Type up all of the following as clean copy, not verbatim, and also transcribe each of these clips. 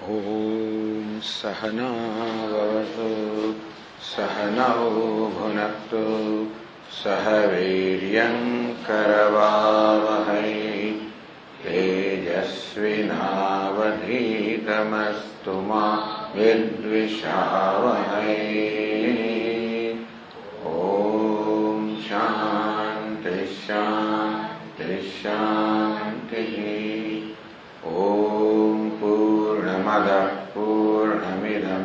ॐ सहना भवतु सहनौ भुनक्तु सह वीर्यं करवावहै तेजस्विनावधीतमस्तु मा विद्विषावहै। ॐ शान्ति शान्ति शान्तिः। ॐ पूर्णमदः पूर्णमिदं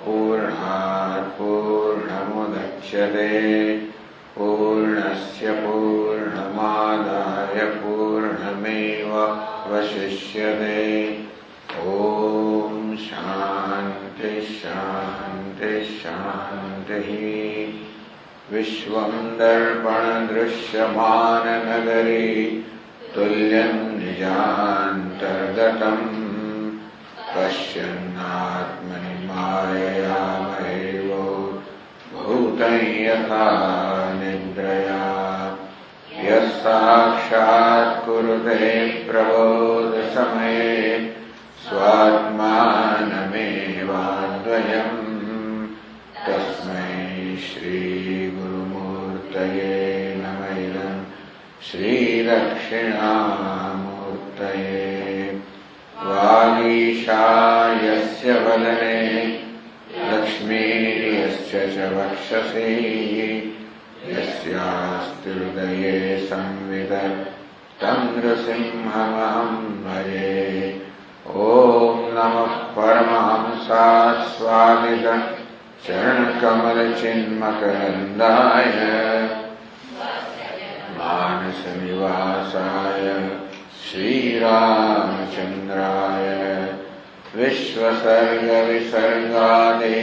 पूर्णात् पूर्णमुदच्यते पूर्णस्य पूर्णमादाय पूर्णमेवावशिष्यते। ॐ शान्ति शान्ति शान्तिः। विश्वं दर्पणदृश्यमाननगरी तुल्यं निजान्तर्गतम् पश्यन्नात्मनि मायया महेवो भूतं यथा निद्रया। यः साक्षात् कुरुते प्रबोधसमये स्वात्मानमेवाद्वयम् तस्मै श्रीगुरुमूर्तये नमः। इदं श्रीदक्षिणामूर्तये। वागीशा यस्य वदने लक्ष्मीर्यस्य च वक्षसि यस्यास्ति हृदये संवित् तं नृसिंहमहं भजे। ॐ नमः परमहंसास्वादित चरणकमलचिन्मकरन्दाय मानसनिवासाय श्रीरामचन्द्राय विश्वसर्गविसर्गादि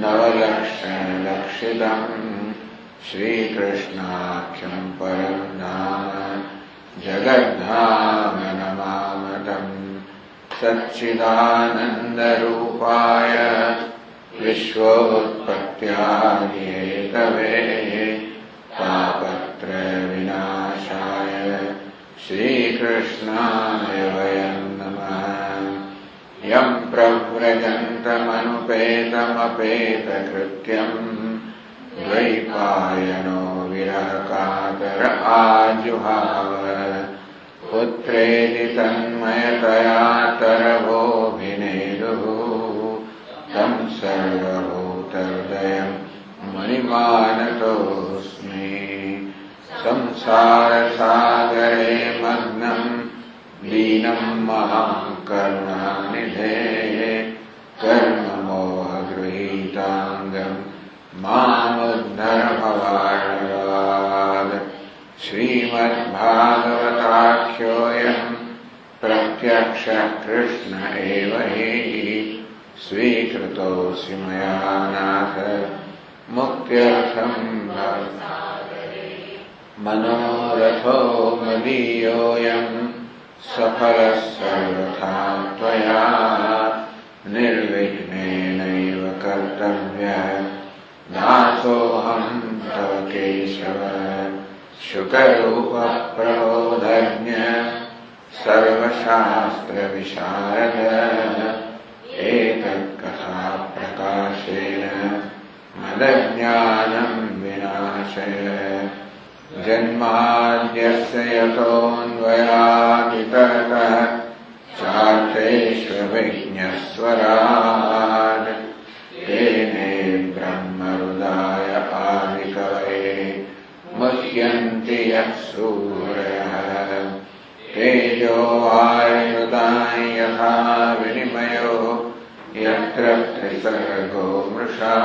नवलक्षणलक्षितम् श्रीकृष्णाख्यं परं नाम जगद्धाम नमामतम्। सच्चिदानन्दरूपाय विश्वोत्पत्त्यादिहेतवे तापत्रयविनाशाय श्रीकृष्णाय वयं नमः। यं प्रव्रजन्तमनुपेतमपेतकृत्यं द्वैपायनो विरहकातर आजुहाव। पुत्रेति तन्मयतया तरवोऽभिनेदुः तं सर्वभूतहृदयं मुनिमानतोऽस्मि। संसारसागरे मग्नं दीनं महां करुणानिधे कर्ममोहगृहीताङ्गं मामुद्धर भवार्णवात्। श्रीमद्भागवताख्योऽयं प्रत्यक्षः कृष्ण एव हि स्वीकृतोऽसि मया नाथ मुक्त्यर्थं मनोरथो मदीयोऽयं सफलः सर्वथा त्वया। निर्विघ्नेनैव कर्तव्यः दासोऽहं तव केशव। शुकरूपप्रबोधज्ञ सर्वशास्त्रविशारद एतत्कथाप्रकाशेन मदज्ञानं विनाशय। जन्माद्यस्य यतोऽन्वयादितरतः चार्थेष्वभिज्ञस्वराट् तेने ब्रह्महृदाय आदिकवये मुह्यन्ति यः सूरयः। तेजो वायुदां यथा विनिमयो यत्र त्रिसर्गो मृषा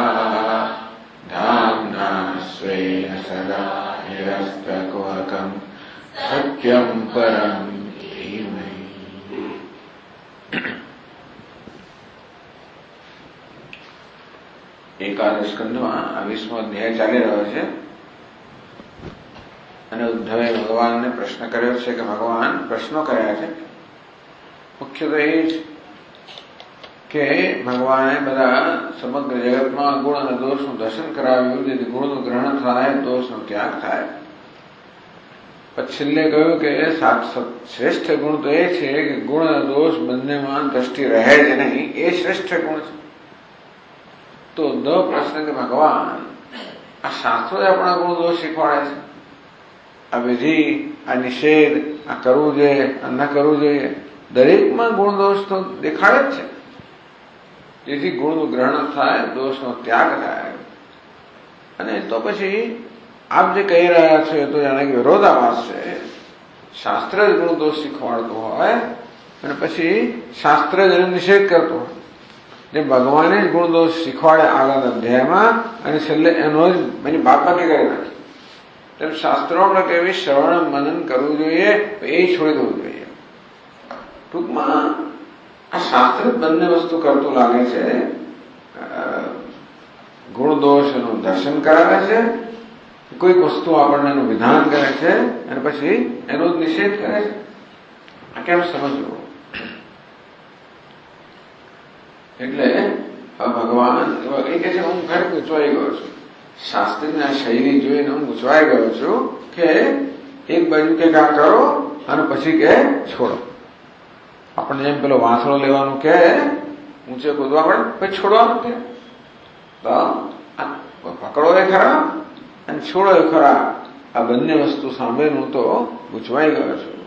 धाम्ना स्वेन सदा निरस्तकुहकं सत्यं परं धीमहि। एकादश स्कंदમાં 20મો અધ્યાય ચાલી રહ્યો છે અને ઉદ્ધવે ભગવાનને પ્રશ્ન કર્યો છે કે ભગવાન પ્રશ્નો કર્યા છે. મુખ્ય તો એ જ કે ભગવાને બધા સમગ્ર જગતમાં ગુણ અને દોષનું દર્શન કરાવ્યું જેથી ગુણનું ગ્રહણ થાય, દોષનો ત્યાગ થાય. પછી છેલ્લે કહ્યું કે શ્રેષ્ઠ ગુણ તો એ છે કે ગુણ દોષ બંનેમાં દ્રષ્ટિ રહે જ નહીં, એ શ્રેષ્ઠ ગુણ છે. તો પ્રશ્ન કે ભગવાન આ શાસ્ત્રો જ આપણા ગુણ દોષ શીખવાડે છે, આ વિધિ, આ નિષેધ, આ કરવું જોઈએ, આ ન કરવું જોઈએ, દરેકમાં ગુણ દોષ તો દેખાડે જ છે, જેથી ગુણનું ગ્રહણ થાય, દોષનો ત્યાગ થાય. અને તો પછી આપ જે કહી રહ્યા છો એ તો જાણે કે વિરોધાભાસ છે. શાસ્ત્ર જ ગુણ દોષ શીખવાડતું હોય અને પછી શાસ્ત્ર જ એનો નિષેધ કરતું હોય. જે ભગવાને જ ગુણ દોષ શીખવાડે આગળ અધ્યાયમાં અને છેલ્લે એનો જ એની બાદબાકી કરી નાખી. તેમ શાસ્ત્રો આપણે કેવી શ્રવણ મનન કરવું જોઈએ, એ છોડી દેવું જોઈએ. ટૂંકમાં આ શાસ્ત્ર બંને વસ્તુ કરતું લાગે છે. ગુણ દોષ એનું દર્શન કરાવે છે, કોઈક વસ્તુ આપણને એનું વિધાન કરે છે અને પછી એનો નિષેધ કરે છે. આ કેમ સમજવું? એટલે ભગવાન એ કે છે હું ઘર ગૂંચવાઈ ગયો છું. શાસ્ત્રની આ શૈલી જોઈને હું ગૂંચવાઈ ગયો છું કે એક બાજુ કે આ કરો અને પછી કે છોડો. આપણને જેમ પેલો વાંસળો લેવાનું કે ઊંચે કૂદવા પડે, પછી છોડવાનું કે પકડો એ ખરા અને છોડો એ ખરા. આ બંને વસ્તુ સામે હું તો ગૂંચવાઈ ગયો છું.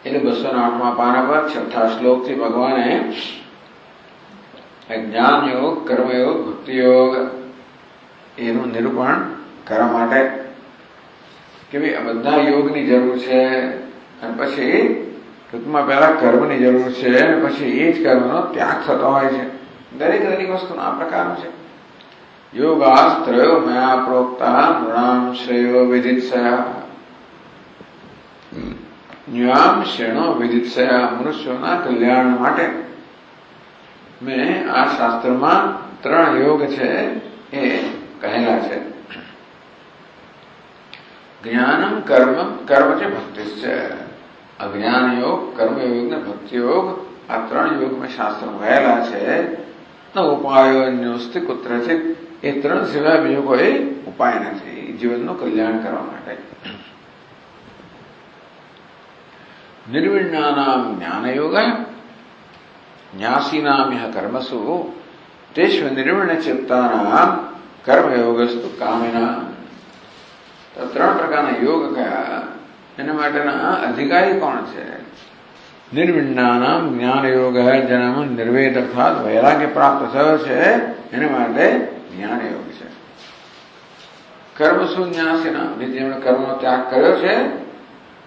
એટલે 208મા પાના પર 6થા શ્લોકથી ભગવાને જ્ઞાન યોગ, કર્મયોગ, ભક્તિ યોગ એનું નિરૂપણ કરવા માટે કે ભાઈ આ બધા યોગની જરૂર છે અને પછી ટૂંકમાં પહેલા કર્મની જરૂર છે અને પછી એ જ કર્મનો ત્યાગ થતો હોય છે. દરેક વસ્તુનો આ પ્રકારનું છે. યોગાસ્ત્રયો મયા પ્રોક્તા નૃણામ શ્રેયો વિદિત્સયા ન્યામ શેણો વિદિત્સયા. મનુષ્યોના કલ્યાણ માટે મેં આ શાસ્ત્રમાં 3 યોગ છે એ કહેલા છે. જ્ઞાનમ કર્મ છે, ભક્તિ છે. અજ્ઞાન યોગ, કર્મયોગ ને ભક્તિ યોગ, આ 3 યોગ મેં શાસ્ત્રમાં કહેલા છે. ન ઉપાયો અન્યોસ્તિ કુત્રચિત. એ 3 સિવાય બીજો કોઈ ઉપાય નથી જીવનનું કલ્યાણ કરવા માટે. નિર્વિણ્ણાનામ જ્ઞાનયોગ, ન્યાસીનામ યહ કર્મસુ, તેષ્વ નિર્વિણ ચિત્તાનામ કર્મયોગસ્તુ કામિના. 3 પ્રકારના યોગ કયા, એના માટેના અધિકારી કોણ છે? નિર્વિણ્ણાનામ જ્ઞાન યોગ, જેનામાં નિર્વેદ અર્થાત વૈરાગ્ય પ્રાપ્ત થયો છે એને માટે જ્ઞાન યોગ છે. કર્મસુ ન્યાસીનામ, જેમણે કર્મનો ત્યાગ કર્યો છે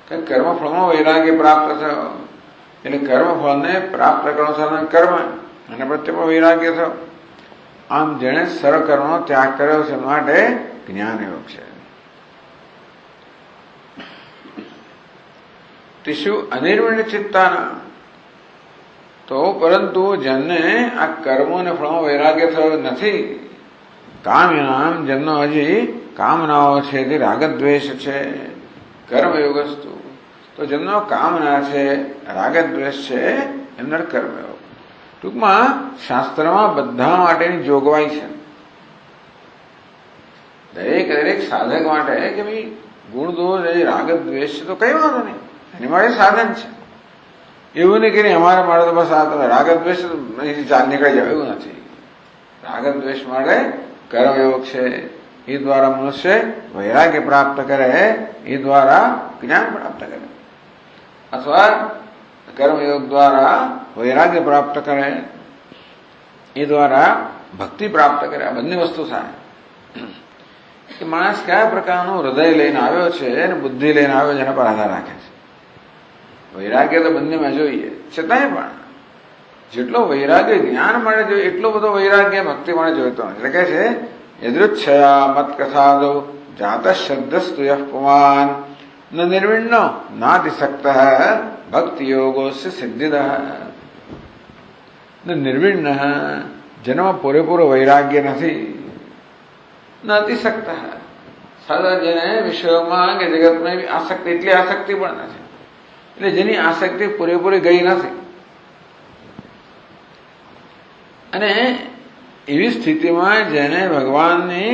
કે કર્મફળમાં વૈરાગ્ય પ્રાપ્ત થયો, એટલે કર્મફળને પ્રાપ્ત કરવાનું સાધન કર્મ અને પ્રત્યેમાં વૈરાગ્ય થયો. આમ જેણે સર્વ કર્મનો ત્યાગ કર્યો છે માટે જ્ઞાન યોગ છે. તિષુ અનિર્વિણ ચિત્તાના, તો પરંતુ જેમને આ કર્મો અને ફળમાં વૈરાગ્ય થયો નથી, કામ્યામ, જેમનો હજી કામનાઓ છે તે રાગદ્વેષ છે, કર્મયોગસ્તુ, તો જેમનો કામના છે, રાગદ્વેષ છે, એમનો કર્મયોગ. ટૂંકમાં શાસ્ત્રમાં બધા માટેની જોગવાઈ છે. દરેક સાધક માટે કે ભાઈ ગુણ દોષ રાગદ્વેષ છે તો કઈ વાંધો નહીં, એની માટે સાધન છે. એવું નહીં કે અમારા માટે તો બસ આ તમે રાગદ્વેષ નીકળી જાવ, એવું નથી. રાગદ્વેષ માટે કર્મયોગ છે, એ દ્વારા મનુષ્ય વૈરાગ્ય પ્રાપ્ત કરે, એ દ્વારા જ્ઞાન પ્રાપ્ત કરે, અથવા કર્મયોગ દ્વારા વૈરાગ્ય પ્રાપ્ત કરે, એ દ્વારા ભક્તિ પ્રાપ્ત કરે. આ બંને વસ્તુ થાય કે માણસ કયા પ્રકારનું હૃદય લઈને આવ્યો છે અને બુદ્ધિ લઈને આવ્યો છે એના પર આધાર રાખે છે. વૈરાગ્ય તો બંનેમાં જોઈએ, છતાંય પણ જેટલો વૈરાગ્ય જ્ઞાન મળે જોઈએ એટલો બધો વૈરાગ્ય ભક્તિ મળે જોઈતો નથી. એટલે કે છે યદૃચ્છયા મત કથાદો જાત શબ્દસ્તુ યઃ પુમાન ન નિર્વિણ્નો નાતિશક્ત ભક્તિ યોગોસ્ય સિદ્ધિદ. ન નિર્વિણ્ન, જેનામાં પૂરેપૂરો વૈરાગ્ય નથી, ન અતિશક્ત, સાદા જેને વિશ્વમાં કે જગતમાં આસક્તિ, એટલી આસક્તિ પણ નથી, એટલે જેની આસક્તિ પૂરેપૂરી ગઈ નથી. અને એવી સ્થિતિમાં જેને ભગવાનની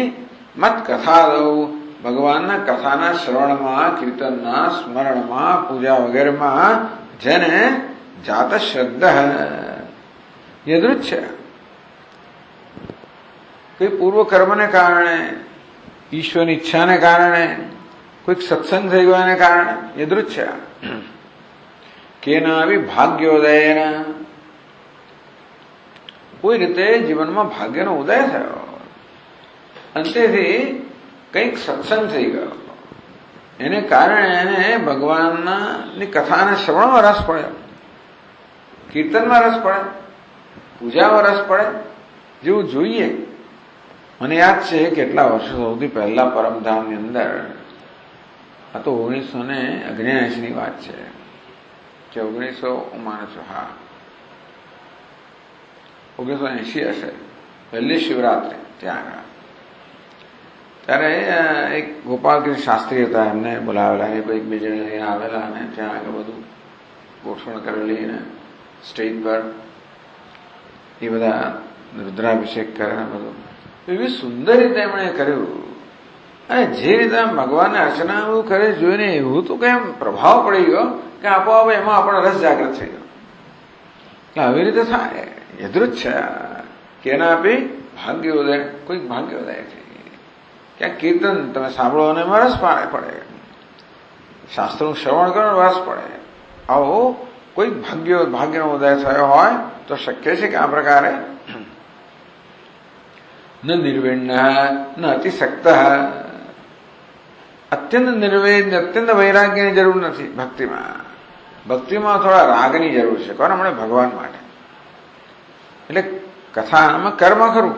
મત કથા દઉં, ભગવાનના કથાના શ્રવણમાં, કીર્તનના સ્મરણમાં, પૂજા વગેરેમાં જેને જાત શ્રદ્ધા યદૃચ્છ, કોઈ પૂર્વ કર્મને કારણે, ઈશ્વરની ઈચ્છાને કારણે, કોઈક સત્સંગ થઈ ગયાને કારણે યદૃચ્છ કેનાવી ભાગ્યોદયના, કોઈ રીતે જીવનમાં ભાગ્યનો ઉદય થયો, અંતેથી કંઈક સત્સંગ થઈ ગયો, એને કારણે એને ભગવાનની કથાના શ્રવણમાં રસ પડ્યો, કીર્તનમાં રસ પડે, પૂજામાં રસ પડે, જેવું જોઈએ. મને યાદ છે કેટલા વર્ષો સૌથી પહેલા પરમધામની અંદર, આ તો 1979 ની વાત છે કે 1900 માનું છું, હા 1980 હશે, પહેલી શિવરાત્રિ ત્યાં આગળ. ત્યારે એક ગોપાલકૃષ્ણ શાસ્ત્રી હતા, એમને બોલાવેલા, એ એક બે જણ લઈને આવેલા અને ત્યાં આગળ બધું ગોઠવણ કરેલી ને સ્ટેજ પર એ બધા રુદ્રાભિષેક કરે ને બધું એવી સુંદર રીતે એમણે કર્યું. અને જે રીતે ભગવાનને અર્ચના એવું કરે જોઈને એવું તો કેમ પ્રભાવ પડી ગયો કે આપોઆપ એમાં આપણો રસ જાગૃત થઈ ગયો કે આવી રીતે થાય. યદૃચ્છ કેનાપી ભાગ્યોદય, કોઈક ભાગ્યોદય છે, ક્યાંક કીર્તન તમે સાંભળો અને એમાં રસ પડે, શાસ્ત્રનું શ્રવણ કરો રસ પડે. આવો કોઈક ભાગ્યનો ઉદય થયો હોય તો શક્ય છે કે આ પ્રકારે ન નિર્વિણ્ય ન અતિશક્ત, અત્યંત નિર્વેદ, અત્યંત વૈરાગ્યની જરૂર નથી ભક્તિમાં. ભક્તિમાં થોડા રાગની જરૂર છે. કોને મળે? ભગવાન માટે. એટલે કથામાં કર્મ ખરું,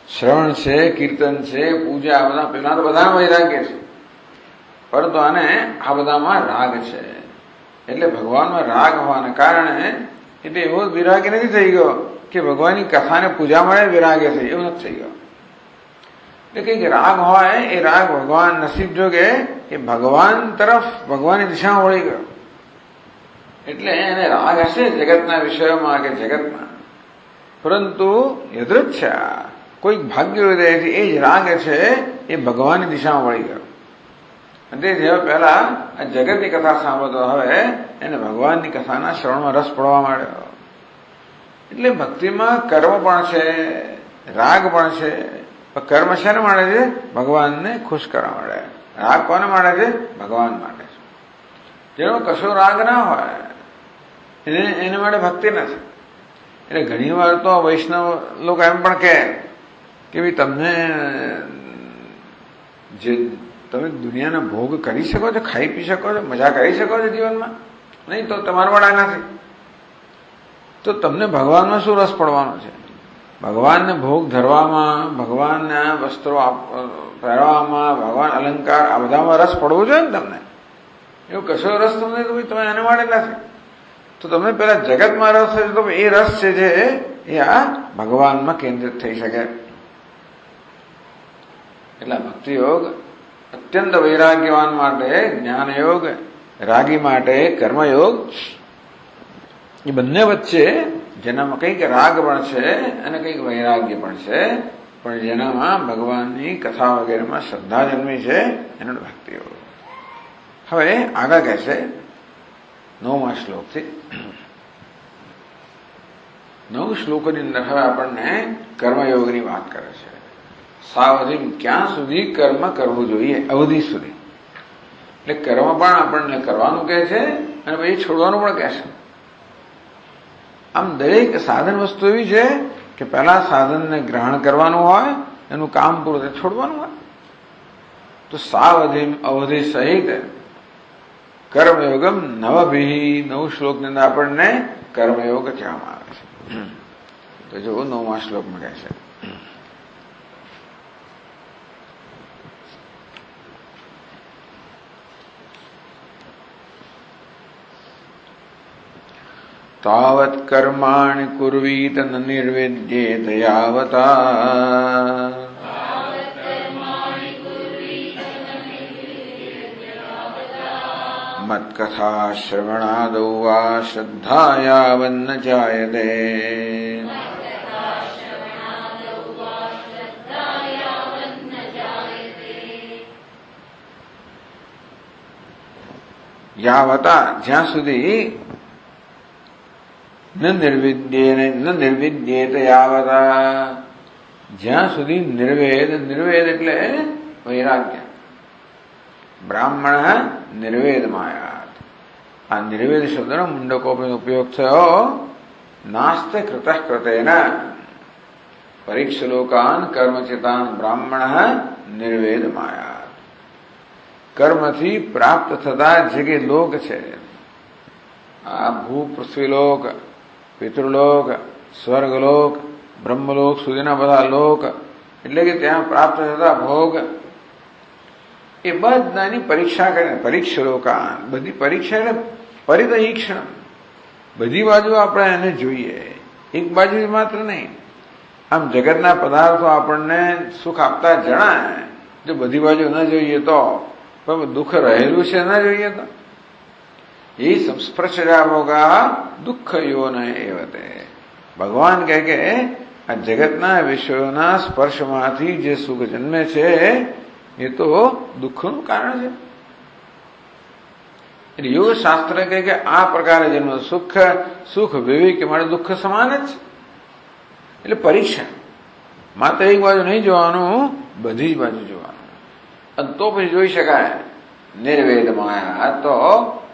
શ્રવણ છે, કીર્તન છે, પૂજા, બધા પેલા તો બધા વૈરાગ્ય છે, પરંતુ આને આ બધામાં રાગ છે. એટલે ભગવાનમાં રાગ હોવાને કારણે એટલે એવો વિરાગ્ય નથી થઈ ગયો કે ભગવાનની કથાને પૂજા મળે વિરાગ્ય થઈ, એવું નથી થઈ ગયો. એટલે કંઈક રાગ હોય, એ રાગ ભગવાન નસીબ જોગે એ ભગવાન તરફ, ભગવાનની દિશામાં વળી ગયો. એટલે એને રાગ હશે જગતના વિષયોમાં કે જગતમાં, પરંતુ યદૃચ્છ કોઈક ભાગ્યોદયથી એ જ રાગ છે એ ભગવાનની દિશામાં વળી ગયો. અને જે પહેલા આ જગતની કથા સાંભળતો હવે એને ભગવાનની કથાના શ્રવણમાં રસ પડવા માંડ્યો. એટલે ભક્તિમાં કર્મ પણ છે, રાગ પણ છે. કર્મ શાને માટે છે? ભગવાનને ખુશ કરવા માટે. રાગ કોને માટે છે? ભગવાન માટે છે. જેનો કશો રાગ ના હોય એને માટે ભક્તિ નથી. એટલે ઘણી વાર તો વૈષ્ણવ લોકો એમ પણ કહે કે ભાઈ તમને જે તમે દુનિયાના ભોગ કરી શકો છો, ખાઈ પી શકો છો, મજા કરી શકો છો જીવનમાં, નહીં તો તમારા માટે નથી, તો તમને ભગવાનમાં શું રસ પડવાનો છે? ભગવાનને ભોગ ધરવામાં, ભગવાનના વસ્ત્રો પહેરવામાં, ભગવાન અલંકાર આ બધામાં રસ પડવો જોઈએ ને તમને. એવું કશો રસ તમને તો તમે એને માટે નથી. તો તમને પેલા જગતમાં રસ છે તો એ રસ છે જે એ આ ભગવાનમાં કેન્દ્રિત થઈ શકે. એટલે ભક્તિયોગ અત્યંત વૈરાગ્યવાન માટે, જ્ઞાનયોગ રાગી માટે, કર્મયોગ એ બંને વચ્ચે જેનામાં કંઈક રાગ પણ છે અને કંઈક વૈરાગ્ય પણ છે, પણ જેનામાં ભગવાનની કથા વગેરેમાં શ્રદ્ધા જન્મી છે એનો ભક્તિયોગ. હવે આગળ કહે છે 9મા શ્લોકથી. 9 શ્લોકોની અંદર હવે આપણને કર્મયોગની વાત કરે છે. સાવધિ, ક્યાં સુધી કર્મ કરવું જોઈએ? અવધિ સુધી. એટલે કર્મ પણ આપણને કરવાનું કહે છે અને પછી છોડવાનું પણ કહે છે. આમ દરેક સાધન વસ્તુ એવી છે કે પહેલા સાધનને ગ્રહણ કરવાનું હોય, એનું કામ પૂરું થાય છોડવાનું હોય. તો સાવધિમ અવધિ સહિત કર્મયોગમ નવભિ, 9 શ્લોકની અંદર આપણને કર્મયોગ કહેવામાં આવે છે. તો જો 9મા શ્લોકમાં કહે છે તાવત કર્માણિ કુર્વીત ન નિર્વેદ્યેત યાવતા મત્કથા શ્રવણાદૌ વા શ્રદ્ધા યાવન્ન જાયતે. યાવતા જ્યાં સુધી ન નિર્વિદ્યેત યાવતા જ્યાં સુધી નિર્વેદ એટલે વૈરાગ્ય બ્રાહ્મણ નિર્વેદમાયાત આ નિર્વેદ શબ્દનો મુંડકોપનો ઉપયોગ થયો નાસ્તે કૃતઃ કૃતેન પરીક્ષલોકાન કર્મચિતાન બ્રાહ્મણ નિર્વેદમાયાત કર્મથી પ્રાપ્ત થતા જે કે લોક છે આ ભૂ પૃથ્વીલોક પિતૃલોક સ્વર્ગલોક બ્રહ્મલોક સુધીના બધા લોક એટલે કે ત્યાં પ્રાપ્ત થતા ભોગ એ બધાની પરીક્ષા કરીને પરીક્ષલોકાન બધી પરીક્ષા એટલે પરિદહીક્ષણ બધી બાજુ આપણે એને જોઈએ એક બાજુ માત્ર નહીં આમ જગતના પદાર્થો આપણને સુખ આપતા જણાય જો બધી બાજુ ન જોઈએ તો પણ દુઃખ રહેલું છે ન જોઈએ તો એ સંસ્પર્શજા ભોગા દુઃખ યોન એવતે ભગવાન કહે કે આ જગતના વિષયોના સ્પર્શમાંથી જે સુખ જન્મે છે એ તો દુઃખનું કારણ છે એટલે યોગ શાસ્ત્ર કહે કે આ પ્રકારે જન્મ સુખ વિવેક માટે દુઃખ સમાન જ છે એટલે પરીક્ષા માત્ર એક બાજુ નહીં જોવાનું બધી જ બાજુ જોવાનું અને તો પછી જોઈ શકાય નિર્વેદ માયા તો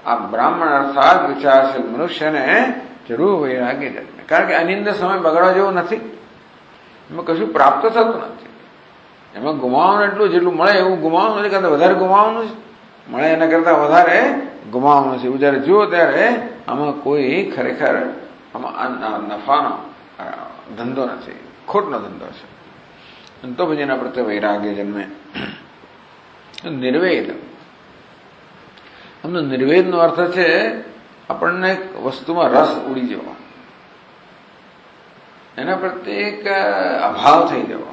આ બ્રાહ્મણ અર્થાત વિચારશીલ મનુષ્યને જરૂર વૈરાગ્ય જન્મે કારણ કે આની અંદર સમય બગાડવા જેવો નથી એમાં કશું પ્રાપ્ત થતું નથી એમાં ગુમાવવાનું એટલું જેટલું મળે એવું ગુમાવવાનું નથી કરતા વધારે ગુમાવવાનું છે મળે એના કરતા વધારે ગુમાવવાનું છે એવું જયારે જુઓ ત્યારે આમાં કોઈ ખરેખર આમાં નફાનો ધંધો નથી ખોટનો ધંધો છે અને તો પછી એના પ્રત્યે વૈરાગ્ય જન્મે નિર્વેદ આમનો નિર્વેદનો અર્થ છે આપણને એક વસ્તુમાં રસ ઉડી જવો એના પ્રત્યે એક અભાવ થઈ જવો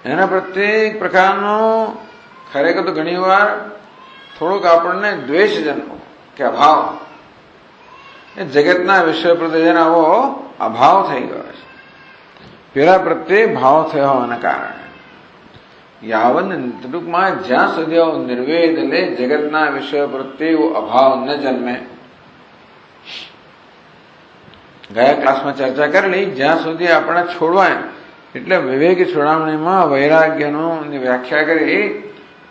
એના પ્રત્યે એક પ્રકારનો ખરેખર તો ઘણી વાર થોડોક આપણને દ્વેષ જન્મો કે અભાવ એ જગતના વિષય પ્રત્યે જેને આવો અભાવ થઈ ગયો છે પેલા પ્રત્યે ભાવ થયો હોવાના કારણે યાવન ટૂંકમાં જ્યાં સુધી નિર્વેદ એટલે જગતના વિષય પ્રત્યે એવો અભાવ ન જન્મે ગયા ક્લાસમાં ચર્ચા કરેલી જ્યાં સુધી આપણે છોડવાય એટલે વિવેક છોડામણીમાં વૈરાગ્યનું વ્યાખ્યા કરી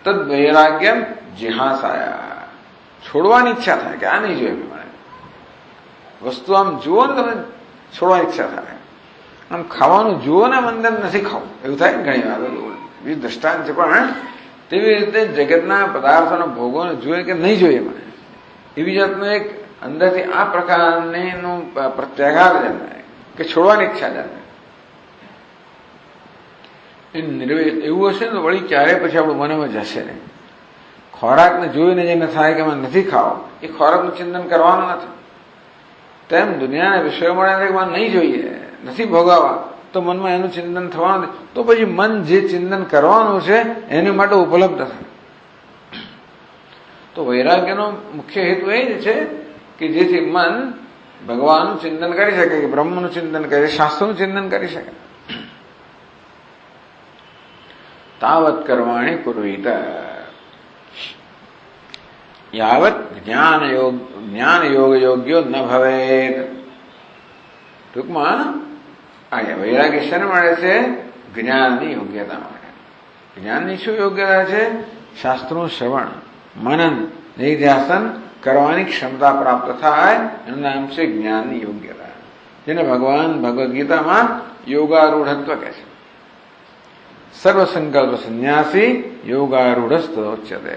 તદ વૈરાગ્ય જિહાસાયા છોડવાની ઈચ્છા થાય કે આ નહીં જોઈએ મને વસ્તુ આમ જુઓ ને તમે છોડવાની ઈચ્છા થાય આમ ખાવાનું જુઓ ને અંદર નથી ખાવું એવું થાય ને ઘણી વાર બીજું દ્રષ્ટાંત છે પણ તેવી રીતે જગતના પદાર્થોના ભોગોને જોઈએ કે નહીં જોઈએ મને એવી જાતનું એક અંદરથી આ પ્રકારનું પ્રત્યાઘાત જન્મે કે છોડવાની ઈચ્છા જન્મે એ નિર્વેદ એવું હશે ને તો વળી ક્યારે પછી આપણું મનમાં જશે નહીં ખોરાકને જોઈને જેને થાય કે મને નથી ખાવો એ ખોરાકનું ચિંતન કરવાનું નથી તેમ દુનિયાના વિષયો મળે મને નહીં જોઈએ નથી ભોગવવા તો મનમાં એનું ચિંતન થવાનું તો પછી મન જે ચિંતન કરવાનું છે એની માટે ઉપલબ્ધ થાય તો વૈરાગ્યનો મુખ્ય હેતુ એ જ છે કે જેથી મન ભગવાનનું ચિંતન કરી શકે કે બ્રહ્મનું ચિંતન કરી શાસ્ત્રનું ચિંતન કરી શકે તાવત કર્માણી કુર્વીત યાવત જ્ઞાન યોગ યોગ્યો ન ભવેત ટૂંકમાં વૈરાગ્ય શેને મળે છે જ્ઞાનની યોગ્યતા માટે જ્ઞાનની શું યોગ્યતા છે શાસ્ત્રનું શ્રવણ મનન નિધ્યાસન કરવાની ક્ષમતા પ્રાપ્ત થાય એનું નામ છે જ્ઞાનની યોગ્યતા જેને ભગવાન ભગવદ્ ગીતામાં યોગારૂઢત્વ કહે છે સર્વ સંકલ્પ સંન્યાસી યોગારૂઢસ્તોચ્યતે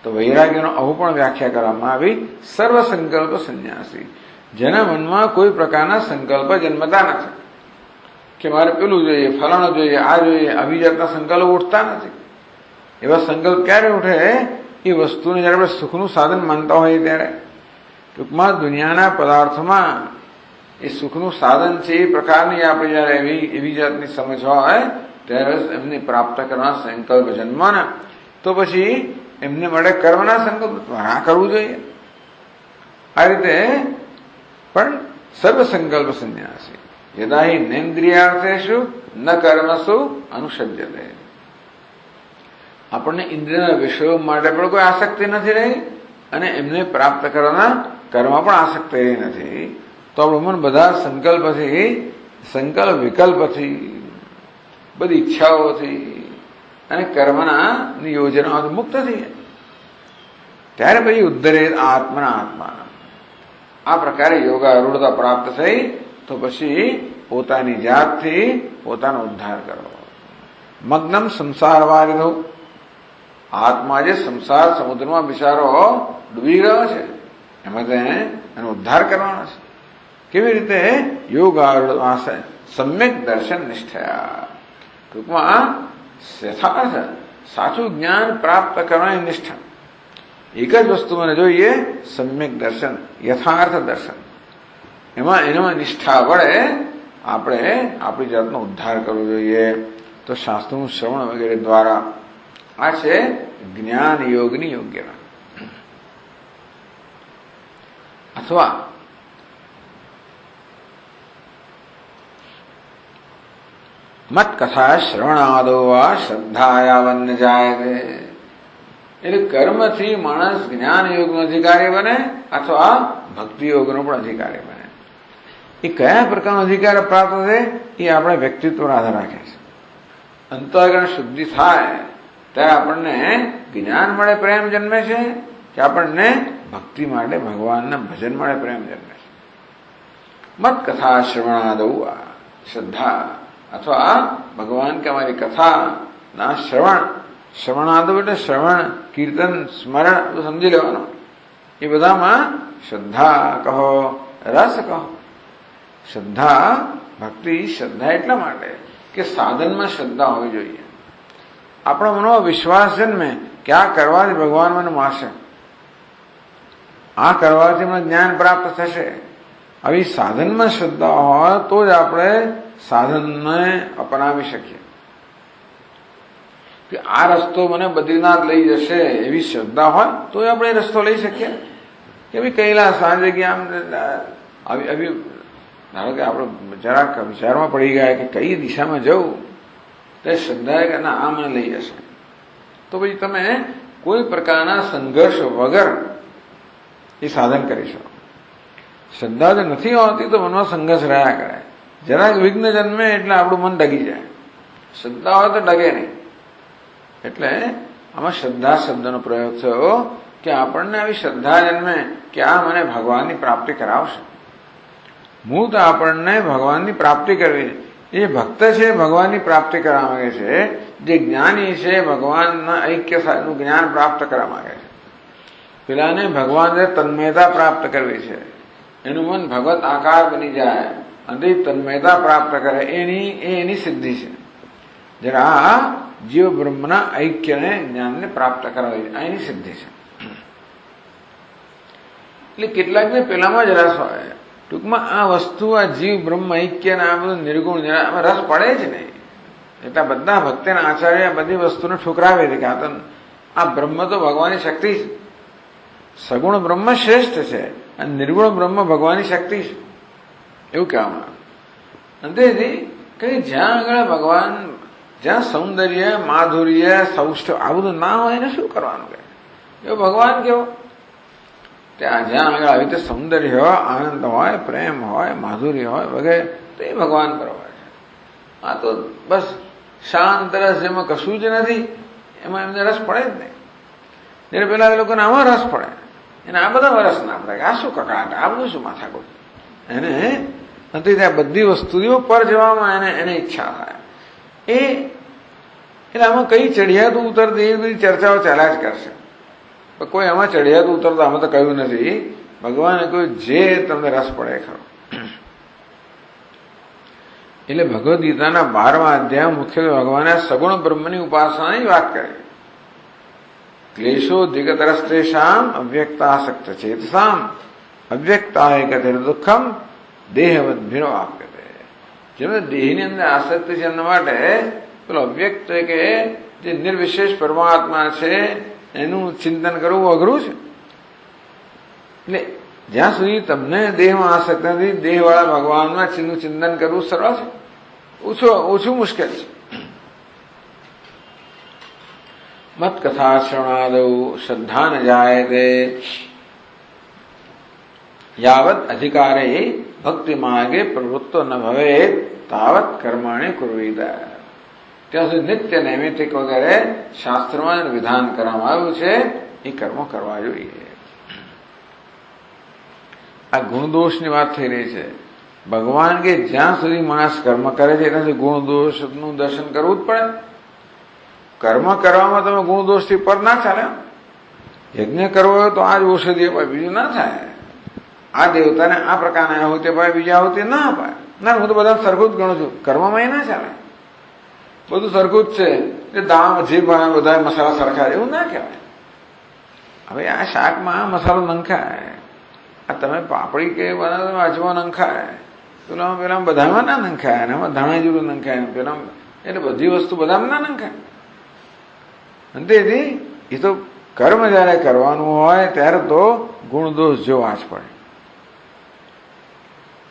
તો વૈરાગ્યનો આવું પણ વ્યાખ્યા કરવામાં આવી સર્વ સંકલ્પ સંન્યાસી જેના મનમાં કોઈ પ્રકારના સંકલ્પ જન્મતા નથી કે મારે પેલું જોઈએ ફલાણું જોઈએ આ જોઈએ આવી જાતના સંકલ્પો ઉઠતા નથી એવા સંકલ્પ ક્યારે ઉઠે એ વસ્તુને જયારે આપણે સુખનું સાધન માનતા હોઈએ ત્યારે ટૂંકમાં દુનિયાના પદાર્થમાં એ સુખનું સાધન છે એ પ્રકારની આપણે જયારે એવી જાતની સમજ હોય ત્યારે એમને પ્રાપ્ત કરવાના સંકલ્પ જન્મવાના તો પછી એમને માટે કરવાના સંકલ્પ આ કરવું જોઈએ આ રીતે પણ સર્વ સંકલ્પ સંન્યાસી યદા હિ નેન્દ્રિયાર્થેષુ ન કર્મસુ અનુષજ્યતે આપણને ઇન્દ્રિયના વિષયો માટે પણ કોઈ આસક્તિ નથી રહી અને એમને પ્રાપ્ત કરવાના કર્મમાં પણ આસક્તિ રહી નથી. તો આપણું મન બધા સંકલ્પ વિકલ્પથી બધી ઈચ્છાઓથી અને કર્મના યોજનાઓથી મુક્ત થઈ જાય. ત્યારે પછી ઉદ્ધરે આત્મના આ પ્રકારે યોગારૂઢતા પ્રાપ્ત થઈ તો પછી પોતાની જાતથી પોતાનો ઉદ્ધાર કરો. મગ્નમ સંસાર વારિધો, આત્મા જે સંસાર સમુદ્રમાં બિચારો ડૂબી રહ્યો છે એમાં એનો ઉદ્ધાર કરવાનો છે. કેવી રીતે? યોગારૂઢ સમ્યક દર્શન નિષ્ઠયા, ટૂંકમાં યથાર્થ સાચું જ્ઞાન પ્રાપ્ત કરવાની નિષ્ઠા. એક જ વસ્તુ મને જોઈએ, સમ્યક દર્શન, યથાર્થ દર્શન. એમાં નિષ્ઠા વડે આપણે આપણી જાતનો ઉદ્ધાર કરવો જોઈએ. તો શાસ્ત્રોનું શ્રવણ વગેરે દ્વારા આ છે જ્ઞાન યોગની યોગ્યતા. અથવા મત કથા શ્રવણાદો વા શ્રદ્ધાયાવન્ય જાયતે. એટલે કર્મથી માણસ જ્ઞાન યોગનો અધિકારી બને અથવા ભક્તિ યોગનો પણ અધિકારી બને. એ કયા પ્રકારનો અધિકાર પ્રાપ્ત થાય એ આપણા વ્યક્તિત્વ પર આધાર રાખે છે. અંતઃકરણ શુદ્ધિ થાય ત્યારે આપણને જ્ઞાન મળે પ્રેમ જન્મે છે કે આપણને ભક્તિ માટે ભગવાનના ભજન માટે પ્રેમ જન્મે છે. મત કથા શ્રવણાદો શ્રદ્ધા અથવા ભગવાન કે અમારી કથાના શ્રવણાદો એટલે શ્રવણ, કીર્તન, સ્મરણ સમજી લેવાનું. એ બધામાં શ્રદ્ધા કહો, રસ કહો. શ્રદ્ધા ભક્તિ, શ્રદ્ધા એટલા માટે કે સાધનમાં શ્રદ્ધા હોવી જોઈએ. આપણા મનમાં વિશ્વાસ જન્મે કે આ કરવાથી ભગવાન મને મળશે, આ કરવાથી મને જ્ઞાન પ્રાપ્ત થશે. આવી સાધનમાં શ્રદ્ધા હોય તો જ આપણે સાધનને અપનાવી શકીએ. કે આ રસ્તો મને બદ્રીનાથ લઈ જશે એવી શ્રદ્ધા હોય તો આપણે એ રસ્તો લઈ શકીએ. કે ભાઈ કૈલાસ આ જગ્યા આવી ધારો કે આપણે જરાક વિચારમાં પડી ગયા કે કઈ દિશામાં જવું, તો શ્રદ્ધા કે ના આ મને લઈ જશે. તો પછી તમે કોઈ પ્રકારના સંઘર્ષ વગર એ સાધન કરી શકો. શ્રદ્ધા જો નથી હોતી તો મનમાં સંઘર્ષ રહ્યા કરે. જરાક વિઘ્ન જન્મે એટલે આપણું મન ડગી જાય. શ્રદ્ધા હોય તો ડગે નહીં. એટલે આમાં શ્રદ્ધા શબ્દનો પ્રયોગ થયો કે આપણને આવી શ્રદ્ધા જન્મે કે આ મને ભગવાનની પ્રાપ્તિ કરાવશે. મૂળ તો આપણને ભગવાનની પ્રાપ્તિ કરવી. એ ભક્ત છે ભગવાનની પ્રાપ્તિ કરવા માંગે છે, જે જ્ઞાની છે ભગવાનના ઐક્ય નું જ્ઞાન પ્રાપ્ત કરવા માંગે છે. પેલાને ભગવાનને તન્મયતા પ્રાપ્ત કરવી છે, એનું મન ભગવત આકાર બની જાય અને તન્મયતા પ્રાપ્ત કરે, એની સિદ્ધિ છે. જરા આ જીવ બ્રહ્મના ઐક્યને જ્ઞાનને પ્રાપ્ત કરાવી છે, એની સિદ્ધિ છે. એટલે કેટલાકને પેલામાં જ રસ હોય. ટૂંકમાં આ વસ્તુ, આ જીવ બ્રહ્મ ઐક્ય ને આ બધું નિર્ગુણ આમાં રસ પડે જ નહીં. એટલે બધા ભક્તના આચાર્ય બધી વસ્તુને ઠુકરાવે છે કે આ બ્રહ્મ તો ભગવાનની શક્તિ છે. સગુણ બ્રહ્મ શ્રેષ્ઠ છે અને નિર્ગુણ બ્રહ્મ ભગવાનની શક્તિ છે એવું કહેવામાં આવે. અને તેથી કઈ જ્યાં આગળ ભગવાન, જ્યાં સૌંદર્ય, માધુર્ય, સૌષ્ઠ આ બધું ના હોય એને શું કરવાનું કે એવો ભગવાન કેવો? ત્યાં જ્યાં આગળ આવી રીતે સૌંદર્ય હોય, આનંદ હોય, પ્રેમ હોય, માધુર્ય હોય વગેરે, તો એ ભગવાન બરોબર છે. આ તો બસ શાંત રસ, જેમાં કશું જ નથી, એમાં એમને રસ પડે જ નહીં. જયારે પેલા એ લોકોને આમાં રસ પડે, એને આ બધા રસ ના પડે. આ શું કકડાટ, આ બધું શું માથાકૂટ. એને નથી ત્યાં બધી વસ્તુઓ પર જવામાં એને ઈચ્છા થાય. એટલે આમાં કઈ ચડિયાતું ઉતરતી એ બધી ચર્ચાઓ ચાલ્યા જ કરશે. કોઈ આમાં ચડિયાતું ઉતરતા આમાં તો કહ્યું નથી. ભગવાને કોઈ જે તમને રસ પડે ખરો. એટલે ભગવદ્ ગીતાના 12મા અધ્યાય મુખ્યત્વે ભગવાને સગુણ બ્રહ્મની ઉપાસનાની વાત કરી. ક્લેશોધિગતરસ્તેષામ અવ્યક્તાસક્ત ચેતસામ અવ્યક્તાય ગતિર દુઃખમ દેહવદ્ભિનો આપ્યતે. જેમને દેહની અંદર આસક્તિ છે એમના માટે પેલો અવ્યક્ત કે જે નિર્વિશેષ પરમાત્મા છે એનું ચિંતન કરવું અઘરું છે. એટલે જ્યાં સુધી તમને દેહમાં આસક્તિ નથી, દેહવાળા ભગવાનમાં ચિંતન કરવું સરળ છે, ઓછું મુશ્કેલ છે. મત કથા શ્રવણાદૌ શ્રદ્ધા ન જાયતે યાવત અધિકારે ભક્તિ માર્ગે પ્રવૃત્તો ન ભવેત તાવત કર્માણિ કુર્વીત. ત્યાં સુધી નિત્ય નૈમિત્તિક વગેરે શાસ્ત્રમાં વિધાન કરવામાં આવ્યું છે એ કર્મો કરવા જોઈએ. આ ગુણદોષની વાત થઈ રહી છે. ભગવાન કે જ્યાં સુધી માણસ કર્મ કરે છે ત્યાં સુધી ગુણદોષનું દર્શન કરવું જ પડે. કર્મ કરવામાં તમે ગુણદોષથી પર ના ચાલે. યજ્ઞ કરવો હોય તો આ જ ઔષધિ અપાય, બીજું ના થાય. આ દેવતાને આ પ્રકારના આહુતિ અપાય, બીજી આહુતિ ના અપાય. ના, હું તો બધા સરખું જ ગણું છું. કર્મમાં એ ના ચાલે. બધું સરખું જ છે. એ દામ જે બધા મસાલા સરખા એવું ના કહેવાય. હવે આ શાકમાં મસાલો નંખાય, આ તમે પાપડી કે બનાવો અજમો નંખાય, પેલા બધામાં ના નંખાય, અને એમાં ધાણા જીરું નંખાય, પેલા એટલે બધી વસ્તુ બધામાં ના નંખાય. અને તેથી એ તો કર્મ જયારે કરવાનું હોય ત્યારે તો ગુણદોષ જોવા જ પડે.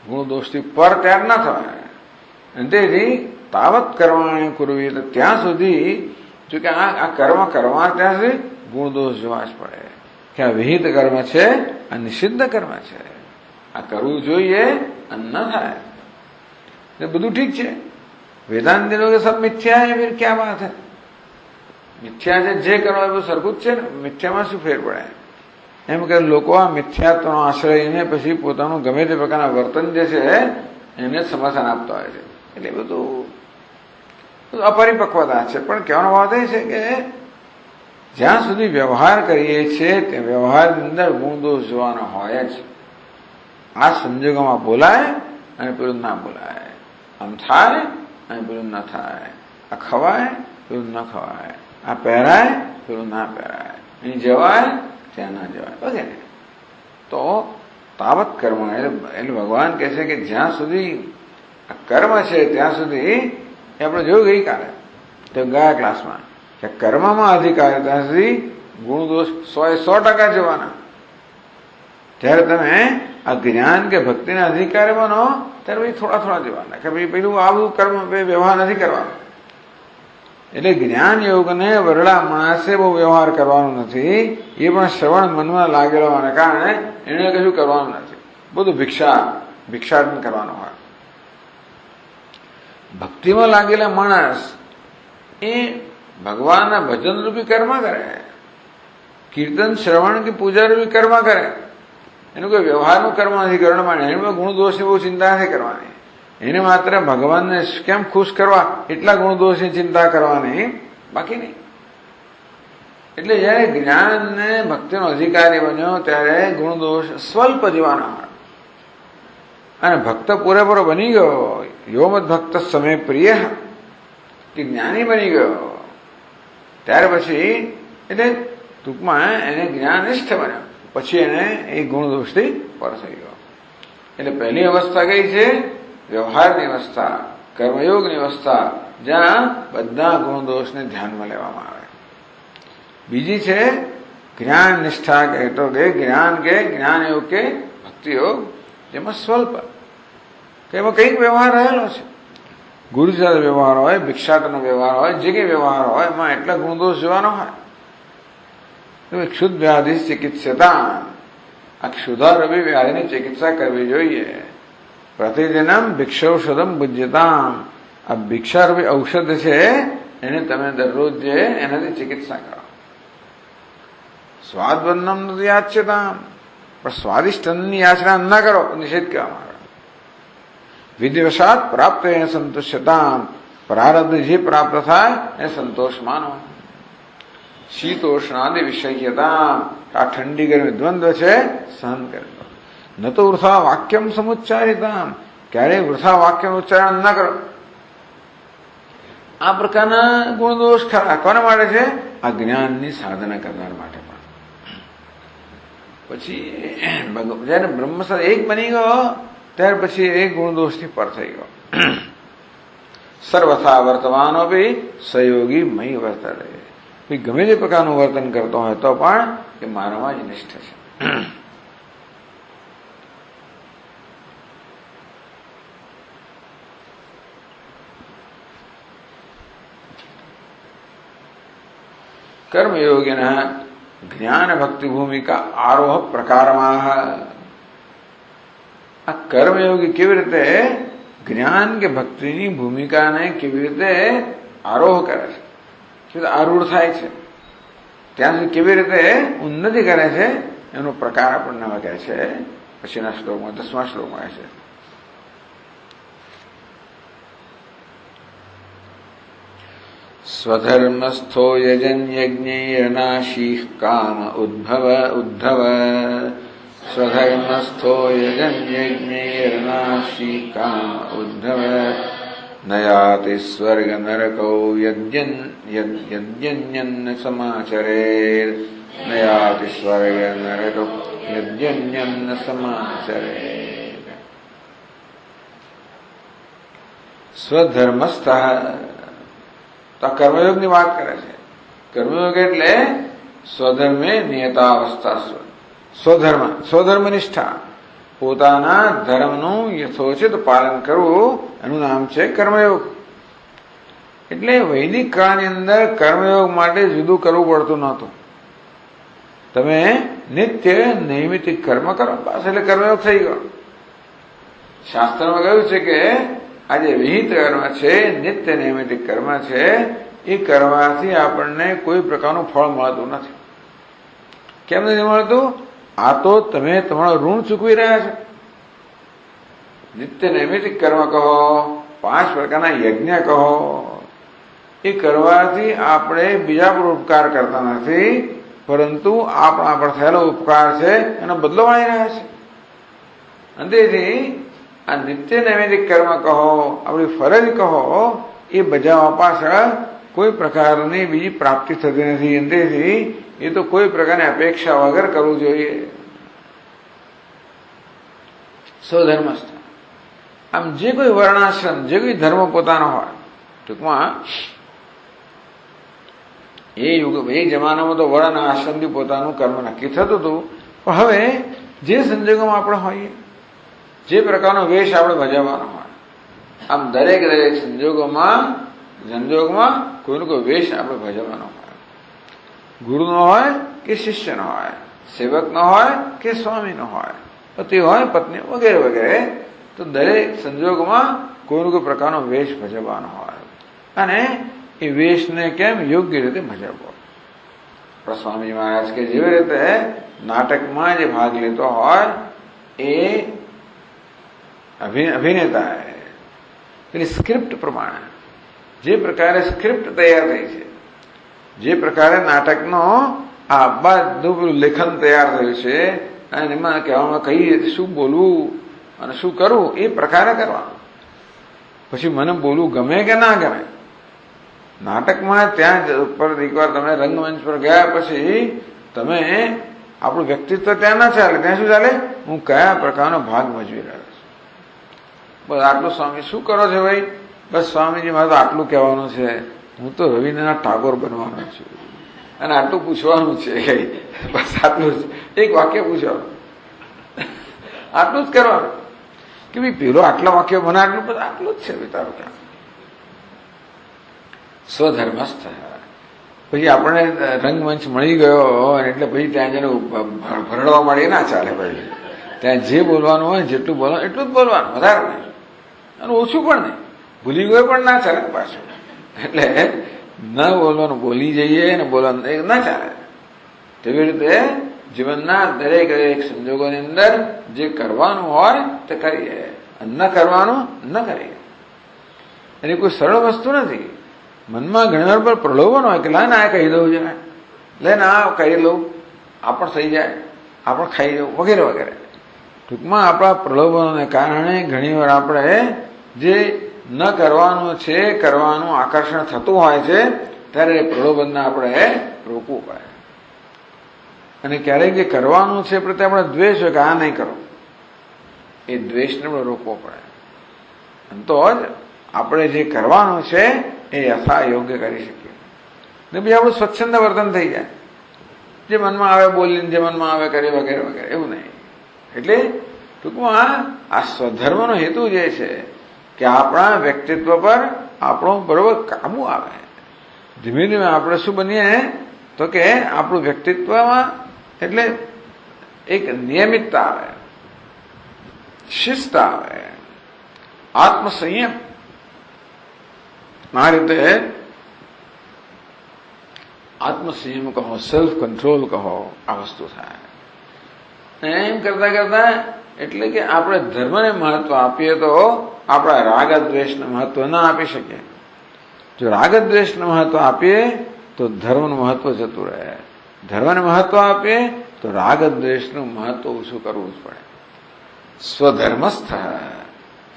ગુણદોષથી પર ત્યાર ના થવાય. અને તેથી તાવત કરવાણી કરવી, એટલે ત્યાં સુધી જો કે આ કર્મ કરવા ત્યાં સુધી ગુણદોષ જોવા જ પડે કે આ વિહિત કર્મ છે, આ નિષિદ્ધ કર્મ છે, આ કરવું જોઈએ અને ન થાય. એ બધું ઠીક છે. વેદાંત લોકો સબ મિથ્યા है, फिर क्या बात है? મિથ્યા છે જે કરવા એ સરખું જ છે ને. મિથ્યામાં શું ફેર પડે? એમ કે લોકો આ મિથ્યાત્વનો આશ્રયને પછી પોતાનું ગમે તે પ્રકારના વર્તન જે છે એને સમર્થન આપતા હોય છે. એટલે બધું અપરિપક્વતા છે. પણ કહેવાનો વાત એ છે કે જ્યાં સુધી વ્યવહાર કરીએ છીએ તે વ્યવહારની અંદર ગુણદોષ જોવાનો હોય જ. આ સંજોગોમાં બોલાય અને પેલું ના બોલાય, આમ થાય અને પેલું ના થાય, આ ખવાય પેલું ના ખવાય, આ પહેરાય પેલું ના પહેરાય, અહીં જવાય ત્યાં ના જવાય વગેરે. તો તાવત કર્મ એટલે ભગવાન કહે છે કે જ્યાં સુધી આ કર્મ છે ત્યાં સુધી એ આપણે જોયું ગઈકાલે તો ગયા ક્લાસમાં કે કર્મમાં અધિકાર ત્યાં સુધી ગુણદોષ 100% જોવાના. જ્યારે તમે આ જ્ઞાન કે ભક્તિના અધિકારી બનો ત્યારે ભાઈ થોડા થોડા જોવાના કે ભાઈ પેલું આવું કર્મ વ્યવહાર નથી કરવાનો. એટલે જ્ઞાન યોગને વરડા માણસે બહુ વ્યવહાર કરવાનો નથી. એ પણ શ્રવણ મનમાં લાગેલો હોવાને કારણે એને કશું કરવાનું નથી. બધું ભિક્ષાટન કરવાનું હોય. ભક્તિમાં લાગેલા માણસ એ ભગવાનના ભજન રૂપી કર્મ કરે, કીર્તન શ્રવણ કે પૂજા રૂપી કર્મ કરે. એનું કોઈ વ્યવહારનું કર્મ નથી કરવાનું. એમાં ગુણદોષની બહુ ચિંતા નથી કરવાની. એને માત્ર ભગવાનને કેમ ખુશ કરવા એટલા ગુણદોષની ચિંતા કરવાની, બાકી નહીં. એટલે જયારે જ્ઞાન ને ભક્તિનો અધિકારી બન્યો ત્યારે ગુણદોષ સ્વલ્પ જીવાના હોય. અને ભક્ત પૂરેપૂરો બની ગયો, યોમદ ભક્ત સમય પ્રિય, કે જ્ઞાની બની ગયો ત્યાર પછી એટલે ટૂંકમાં એને જ્ઞાનિષ્ઠ બન્યો. પછી એને એ ગુણદોષથી પર થઈ ગયો. એટલે પહેલી અવસ્થા કઈ છે? વ્યવહારની અવસ્થા, કર્મયોગની અવસ્થા, જ્યાં બધા ગુણદોષને ધ્યાનમાં લેવામાં આવે. બીજી છે જ્ઞાન નિષ્ઠા, કહેતો કે જ્ઞાન યોગ કે ભક્તિ યોગ, જેમાં સ્વલ્પ કે એમાં કંઈક વ્યવહાર રહેલો છે. ગુરુ સાથે વ્યવહાર હોય, ભિક્ષાટનો વ્યવહાર હોય, જે કંઈ વ્યવહાર હોય એમાં એટલા ગુણદોષ જોવાનો હોય. ક્ષુદ્ધ વ્યાધિ ચિકિત્સતા, આ ક્ષુધારૂપી વ્યાધિની ચિકિત્સા કરવી જોઈએ. પ્રતિદિનમ ભિક્ષૌષધમ ભુજ્યતામ, આ ભિક્ષારૂપી ઔષધ છે એને તમે દરરોજ જે એનાથી ચિકિત્સા કરો. સ્વાદ બંધમ નથી યાચ્યતામ, પણ સ્વાદિષ્ટ અન્નની યાચના ન કરો, નિષેધ કહેવામાં આવે. વિધિવશાત પ્રાપ્ત એને સંતુષ્યતામ, પ્રારબ્ધ જે પ્રાપ્ત થાય એને સંતોષ માનો. શીતોષ્ણાદિ વિષયતા, આ ઠંડી ગરમી દ્વંદ્વ છે સહન કરી દો. ન તો વૃથા વાક્યમ સમુચ્ચારિતા, ક્યારેય વૃથા વાક્યનું ઉચ્ચારણ ન કરો. આ પ્રકારના ગુણદોષ ખરા કોના માટે છે? આ જ્ઞાનની સાધના કરનાર માટે પણ. પછી જયારે બ્રહ્મસદ એક બની ગયો ત્યાર પછી એક ગુણદોષથી પર થઈ ગયો. સર્વથા વર્તમાનો બી સહયોગી મય વર્તરે, ગમે તે પ્રકારનું વર્તન કરતો હોય તો પણ એ મારામાં જ નિષ્ઠ છે. કર્મયોગિના જ્ઞાન ભક્તિ ભૂમિકા આરોહ પ્રકારમાં. આ કર્મયોગી કેવી રીતે જ્ઞાન કે ભક્તિની ભૂમિકાને કેવી રીતે આરોહ કરે છે, કેવી રીતે આરૂઢ થાય છે, ત્યાં સુધી કેવી રીતે ઉન્નતિ કરે છે એનો પ્રકાર આપણને કહે છે પછીના શ્લોકમાં, 10મા શ્લોકમાં છે. સ્વધર્મસ્થો યજન યજ્ઞૈરનાશીઃ કામ ઉદ્ધવ. સ્વધર્મસ્થો યજન યજ્ઞૈરનાશીઃ કામ ઉદ્ધવ. નયાતિ સ્વર્ગ નરકૌ યજ્ઞન્યન્ન સમાચરેત. નયાતિ સ્વર્ગ નરકૌ યજ્ઞન્યન્ન સમાચરેત. સ્વધર્મસ્થ તો કર્મયોગની વાત કરે છે. કર્મયોગ એટલે સ્વધર્મે નિયતાવસ્થા. સ્વધર્મનિષ્ઠા, પોતાના ધર્મનું યથોચિત પાલન કરવું એનું નામ છે કર્મયોગ. એટલે વૈદિક કાળની અંદર કર્મયોગ માટે જુદું કરવું પડતું નહોતું. તમે નિત્ય નૈમિતિક કર્મ કરો બસ એટલે કર્મયોગ થઈ ગયો. શાસ્ત્રમાં કહ્યું છે કે આ જે વિહિત કર્મ છે, નિત્ય નૈમિતિક કર્મ છે, એ કરવાથી આપણને કોઈ પ્રકારનું ફળ મળતું નથી. કેમ નથી મળતું? આ તો તમે તમારું ઋણ ચૂકવી રહ્યા છો. નિત્ય નૈમિતિક કર્મ કહો, 5 પ્રકારના યજ્ઞ કહો, એ કરવાથી આપણે બીજા પર ઉપકાર કરતા નથી, પરંતુ આપણા પર થયેલો ઉપકાર છે એનો બદલો મળી રહ્યા છે. અને તેથી આ નિત્ય નૈમિતિક કર્મ કહો, આપણી ફરજ કહો, એ બજાવવા પાછળ કોઈ પ્રકારની બીજી પ્રાપ્તિ થતી નથી. તેથી એ તો કોઈ પ્રકારની અપેક્ષા વગર કરવું જોઈએ. સ્વધર્મસ્થ, આમ જે કોઈ વર્ણાશ્રમ, જે કોઈ ધર્મ પોતાનો હોય, ટૂંકમાં એ જમાનામાં તો વર્ણ આશ્રમથી પોતાનું કર્મ નક્કી થતું હતું. પણ હવે જે સંજોગોમાં આપણે હોઈએ, જે પ્રકારનો વેશ આપણે ભજવવાનો હોય, આમ દરેક સંજોગોમાં કોઈનો કોઈ વેશ આપણે ભજવવાનો હોય. ગુરુનો હોય કે શિષ્યનો હોય, સેવકનો હોય કે સ્વામીનો હોય, પતિ હોય પત્ની વગેરે વગેરે, તો દરેક સંજોગોમાં કોઈનો કોઈ પ્રકારનો વેશ ભજવવાનો હોય. અને એ વેશને કેમ યોગ્ય રીતે ભજવવો. સ્વામી મહારાજ કે જેવી રીતે નાટકમાં જે ભાગ લેતો હોય એ અભિનેતા એની સ્ક્રિપ્ટ પ્રમાણે જે પ્રકારે સ્ક્રિપ્ટ તૈયાર થઈ છે, જે પ્રકારે નાટકનો આ બધું લેખન તૈયાર થયું છે અને એમાં કહેવામાં કઈ રીતે શું બોલવું અને શું કરવું એ પ્રકારે કરવાનું. પછી મને બોલવું ગમે કે ના ગમે, નાટકમાં ત્યાં ઉપર એકવાર તમે રંગમંચ પર ગયા પછી તમે આપણું વ્યક્તિત્વ ત્યાં ના ચાલે. ત્યાં શું ચાલે? હું કયા પ્રકારનો ભાગ ભજવી રહ્યો છું. બસ આટલું. સ્વામી શું કરો છો ભાઈ? બસ સ્વામીજી મારે તો આટલું કહેવાનું છે, હું તો રવિન્દ્રનાથ ટાગોર બનવાનો છું અને આટલું પૂછવાનું છે. બસ આટલું જ, એક વાક્ય પૂછવાનું, આટલું જ કરવાનું કે ભાઈ પેલો આટલા વાક્ય મને આટલું, બસ આટલું જ છે તારું કામ. સ્વધર્મસ્થ. પછી આપણે રંગમંચ મળી ગયો એટલે પછી ત્યાં જઈને ભરડવા માંડીએ ના ચાલે. પછી ત્યાં જે બોલવાનું હોય જેટલું બોલવાનું એટલું જ બોલવાનું, વધારે નહીં અને ઓછું પણ નહીં. ભૂલી ગયો પણ ના ચાલે પાછું. એટલે ન બોલવાનું, બોલી જઈએ ને બોલવાનું ના ચાલે. તેવી રીતે જીવનના દરેક સંજોગોની અંદર જે કરવાનું હોય તે કરીએ, ન કરવાનું ન કરીએ. એની કોઈ સરળ વસ્તુ નથી. મનમાં ઘણી વાર પ્રલોભન હોય કે લા ના કહી દઉં જરા, લે ના કહી લઉં, આપણ થઈ જાય, આપણ ખાઈ જવું વગેરે વગેરે. ટૂંકમાં આપણા પ્રલોભનોને કારણે ઘણીવાર આપણે જે ન કરવાનું છે, કરવાનું આકર્ષણ થતું હોય છે, ત્યારે એ પ્રલોભનને આપણે રોકવું પડે. અને ક્યારેક જે કરવાનું છે પ્રત્યે આપણે દ્વેષ હોય કે આ નહીં કરો, એ દ્વેષને આપણે રોકવો પડે. તો જ આપણે જે કરવાનું છે એ યથા યોગ્ય કરી શકીએ. ને બીજું આપણું સ્વચ્છંદ વર્તન થઈ જાય. જે મનમાં આવે બોલીને, જે મનમાં આવે કરે વગેરે વગેરે, એવું નહીં. એટલે ટૂંકમાં આ સ્વધર્મનો હેતુ જે છે કે આપણા વ્યક્તિત્વ પર આપણો બરોબર કાબુ આવે. ધીમે ધીમે આપણે શું બનીએ? તો કે આપણું વ્યક્તિત્વમાં એટલે એક નિયમિતતા આવે, શિસ્ત આવે, આત્મસંયમ. આ રીતે આત્મસંયમ કહો, સેલ્ફ કંટ્રોલ કહો, આ વસ્તુ થાય. એમ કરતા કરતા એટલે કે આપણે ધર્મને મહત્વ આપીએ તો આપણા રાગ દ્વેષને મહત્વ ના આપી શકીએ. જો રાગ દ્વેષને મહત્વ આપીએ તો ધર્મનું મહત્વ જતું રહે. ધર્મને મહત્વ આપીએ તો રાગ દ્વેષનું મહત્વ ઓછું કરવું જ પડે. સ્વધર્મસ્થ,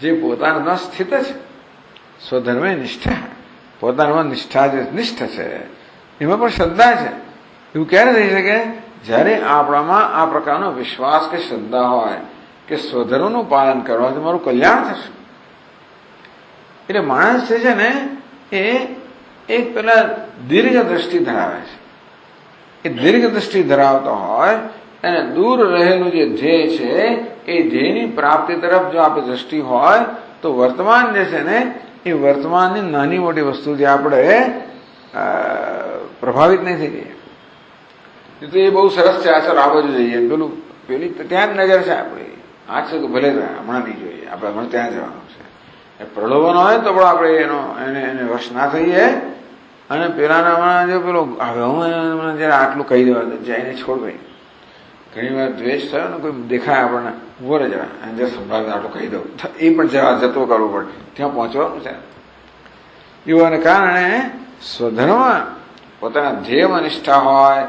જે પોતાનામાં સ્થિત છે, સ્વધર્મે નિષ્ઠા, પોતાનામાં નિષ્ઠા જે નિષ્ઠ છે, એમાં પણ શ્રદ્ધા છે. એવું ક્યારે થઈ શકે? જ્યારે આપણામાં આ પ્રકારનો વિશ્વાસ કે શ્રદ્ધા હોય કે સ્વધર્મનું પાલન કરવાથી મારું કલ્યાણ થશે. એટલે માણસ જે છે ને એ એક પેલા દીર્ઘ દ્રષ્ટિ ધરાવે છે. એ દીર્ઘ દ્રષ્ટિ ધરાવતો હોય અને દૂર રહેલું જે ધ્યેય છે એ ધ્યેયની પ્રાપ્તિ તરફ જો આપણી દ્રષ્ટિ હોય તો વર્તમાન જે છે ને એ વર્તમાનની નાની મોટી વસ્તુથી આપણે પ્રભાવિત નહીં થઈ જઈએ. તો એ બહુ સરસ છે, આ સર આ બાજુ જઈએ, પેલી ત્યાં જ નજર છે આપણી, આ છે તો ભલે હમણાં નહીં જોઈએ, આપણે હમણાં ત્યાં જવાનું છે. પ્રલોભન હોય તો પણ આપણે એને વશ ના થઈએ. અને પેલાના હમણાં જો પેલો હવે હું જયારે આટલું કહી દેવા જઈને છોડ ભાઈ, ઘણી વાર દ્વેષ થયો ને કોઈ દેખાય આપણને, ઉભો રહે જરા અને જરા સંભાળ આટલું કહી દઉં, એ પણ જતો કરવું પડે, ત્યાં પહોંચવાનું છે. એવાને કારણે સ્વધર્મ પોતાના ધ્યેયમાં નિષ્ઠા હોય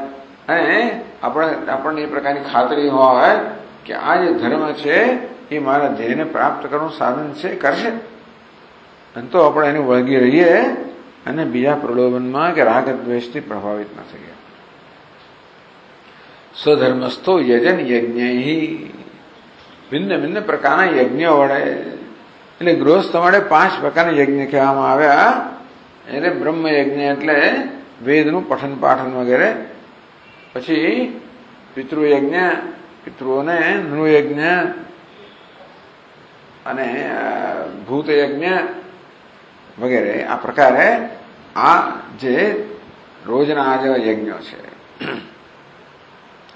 અને આપણને એ પ્રકારની ખાતરી હોય કે આ જે ધર્મ છે એ મારા ધ્યેયને પ્રાપ્ત કરવાનું સાધન છે, કરશે. અને તો આપણે એને વળગી રહીએ અને બીજા પ્રલોભનમાં કે રાગ દ્વેષથી પ્રભાવિત ન થઈએ. સ્વધર્મસ્થો યજન યજ્ઞ, ભિન્ન ભિન્ન પ્રકારના યજ્ઞ વડે, એટલે ગૃહસ્થ માટે 5 પ્રકારના યજ્ઞ કહેવામાં આવ્યા. એટલે બ્રહ્મ યજ્ઞ એટલે વેદનું પઠન પાઠન વગેરે, પછી પિતૃયજ્ઞ, પિતૃઓને નૃયજ્ઞ અને ભૂતયજ્ઞ વગેરે. આ પ્રકારે આ જે રોજના આ જેવા યજ્ઞો છે.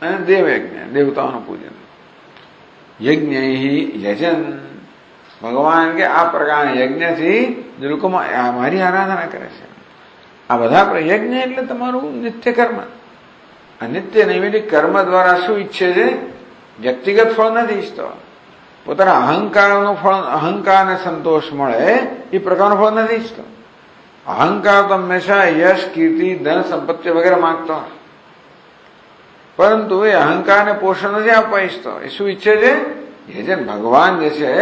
અને દેવયજ્ઞ, દેવતાઓનું પૂજન. યજ્ઞ યજન, ભગવાન કે આ પ્રકારના યજ્ઞથી જે લોકો મારી આરાધના કરે છે. આ બધા યજ્ઞ એટલે તમારું નિત્ય કર્મ. આ નિત્ય નૈમિતિક કર્મ દ્વારા શું ઈચ્છે છે? વ્યક્તિગત ફળ નથી ઈચ્છતો. પોતાના અહંકારનું ફળ, અહંકારને સંતોષ મળે એ પ્રકારનું ફળ નથી ઈચ્છતો. અહંકાર તો હંમેશા યશ, કીર્તિ, ધન, સંપત્તિ વગેરે માંગતો હોય, પરંતુ એ અહંકારને પોષણ નથી આપવા ઈચ્છતો. એ શું ઈચ્છે છે? યજન, ભગવાન જે છે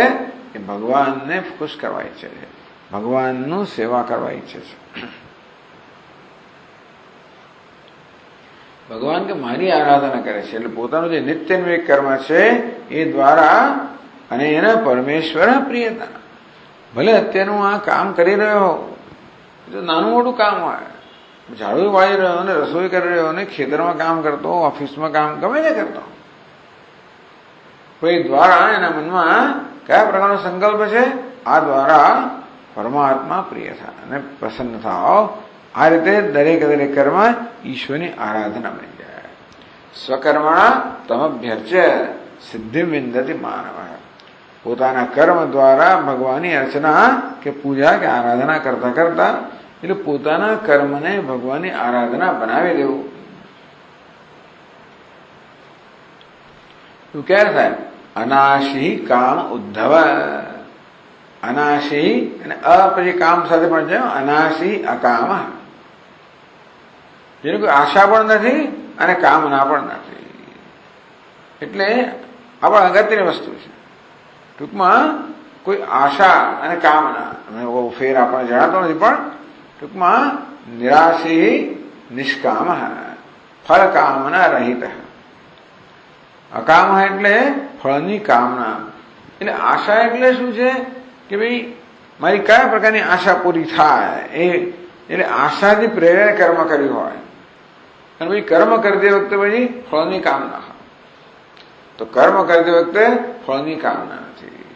એ ભગવાનને ખુશ કરવા ઈચ્છે છે, ભગવાનનું સેવા કરવા ઈચ્છે છે. ભગવાન કે મારી આરાધના કરે છે એટલે પોતાનું જે નિત્યન્વય કર્મ છે એ દ્વારા, અને એના પરમેશ્વર પ્રિયતા. ભલે અત્યારનું આ કામ કરી રહ્યો, તો નાનું મોટું કામ હોય, ઝાડુ વાળી રહ્યો ને રસોઈ કરી રહ્યો ને ખેતરમાં કામ કરતો, ઓફિસમાં કામ ગમે તે કરતો, કોઈ દ્વારા એના મનમાં કયા પ્રકારનો સંકલ્પ છે? આ દ્વારા પરમાત્મા પ્રિય થાય અને પ્રસન્ન થાવ. આ રીતે દરેક કર્મ ઈશ્વરની આરાધના બની જાય. સ્વકર્મણા તમભ્યર્ચ્ય સિદ્ધિ વિંદતિ માનવ. પોતાના કર્મ દ્વારા ભગવાનની અર્ચના કે પૂજા કે આરાધના કરતા કરતા, એટલે પોતાના કર્મને ભગવાનની આરાધના બનાવી દેવું. એવું ક્યારે થાય? અનાશી કામ ઉદ્ધવ. અનાશી અને પછી કામ સાથે પણ છે, અનાશી અકામ. જેને કોઈ આશા પણ નથી અને કામના પણ નથી. એટલે આપણા અગત્યની વસ્તુ છે. ટૂંકમાં કોઈ આશા અને કામના ફેર આપણને જણાતો નથી, પણ ટૂંકમાં નિરાશી નિષ્કામ, ફળ કામના રહિત. અકામ એટલે ફળની કામના. એટલે આશા એટલે શું છે કે ભાઈ મારી કયા પ્રકારની આશા પૂરી થાય, એટલે આશાથી પ્રેરણે કર્મ કર્યું હોય અને ભાઈ કર્મ કરતી વખતે પછી ફળની કામના હોય, તો કર્મ કરતી વખતે ફળની કામના નથી.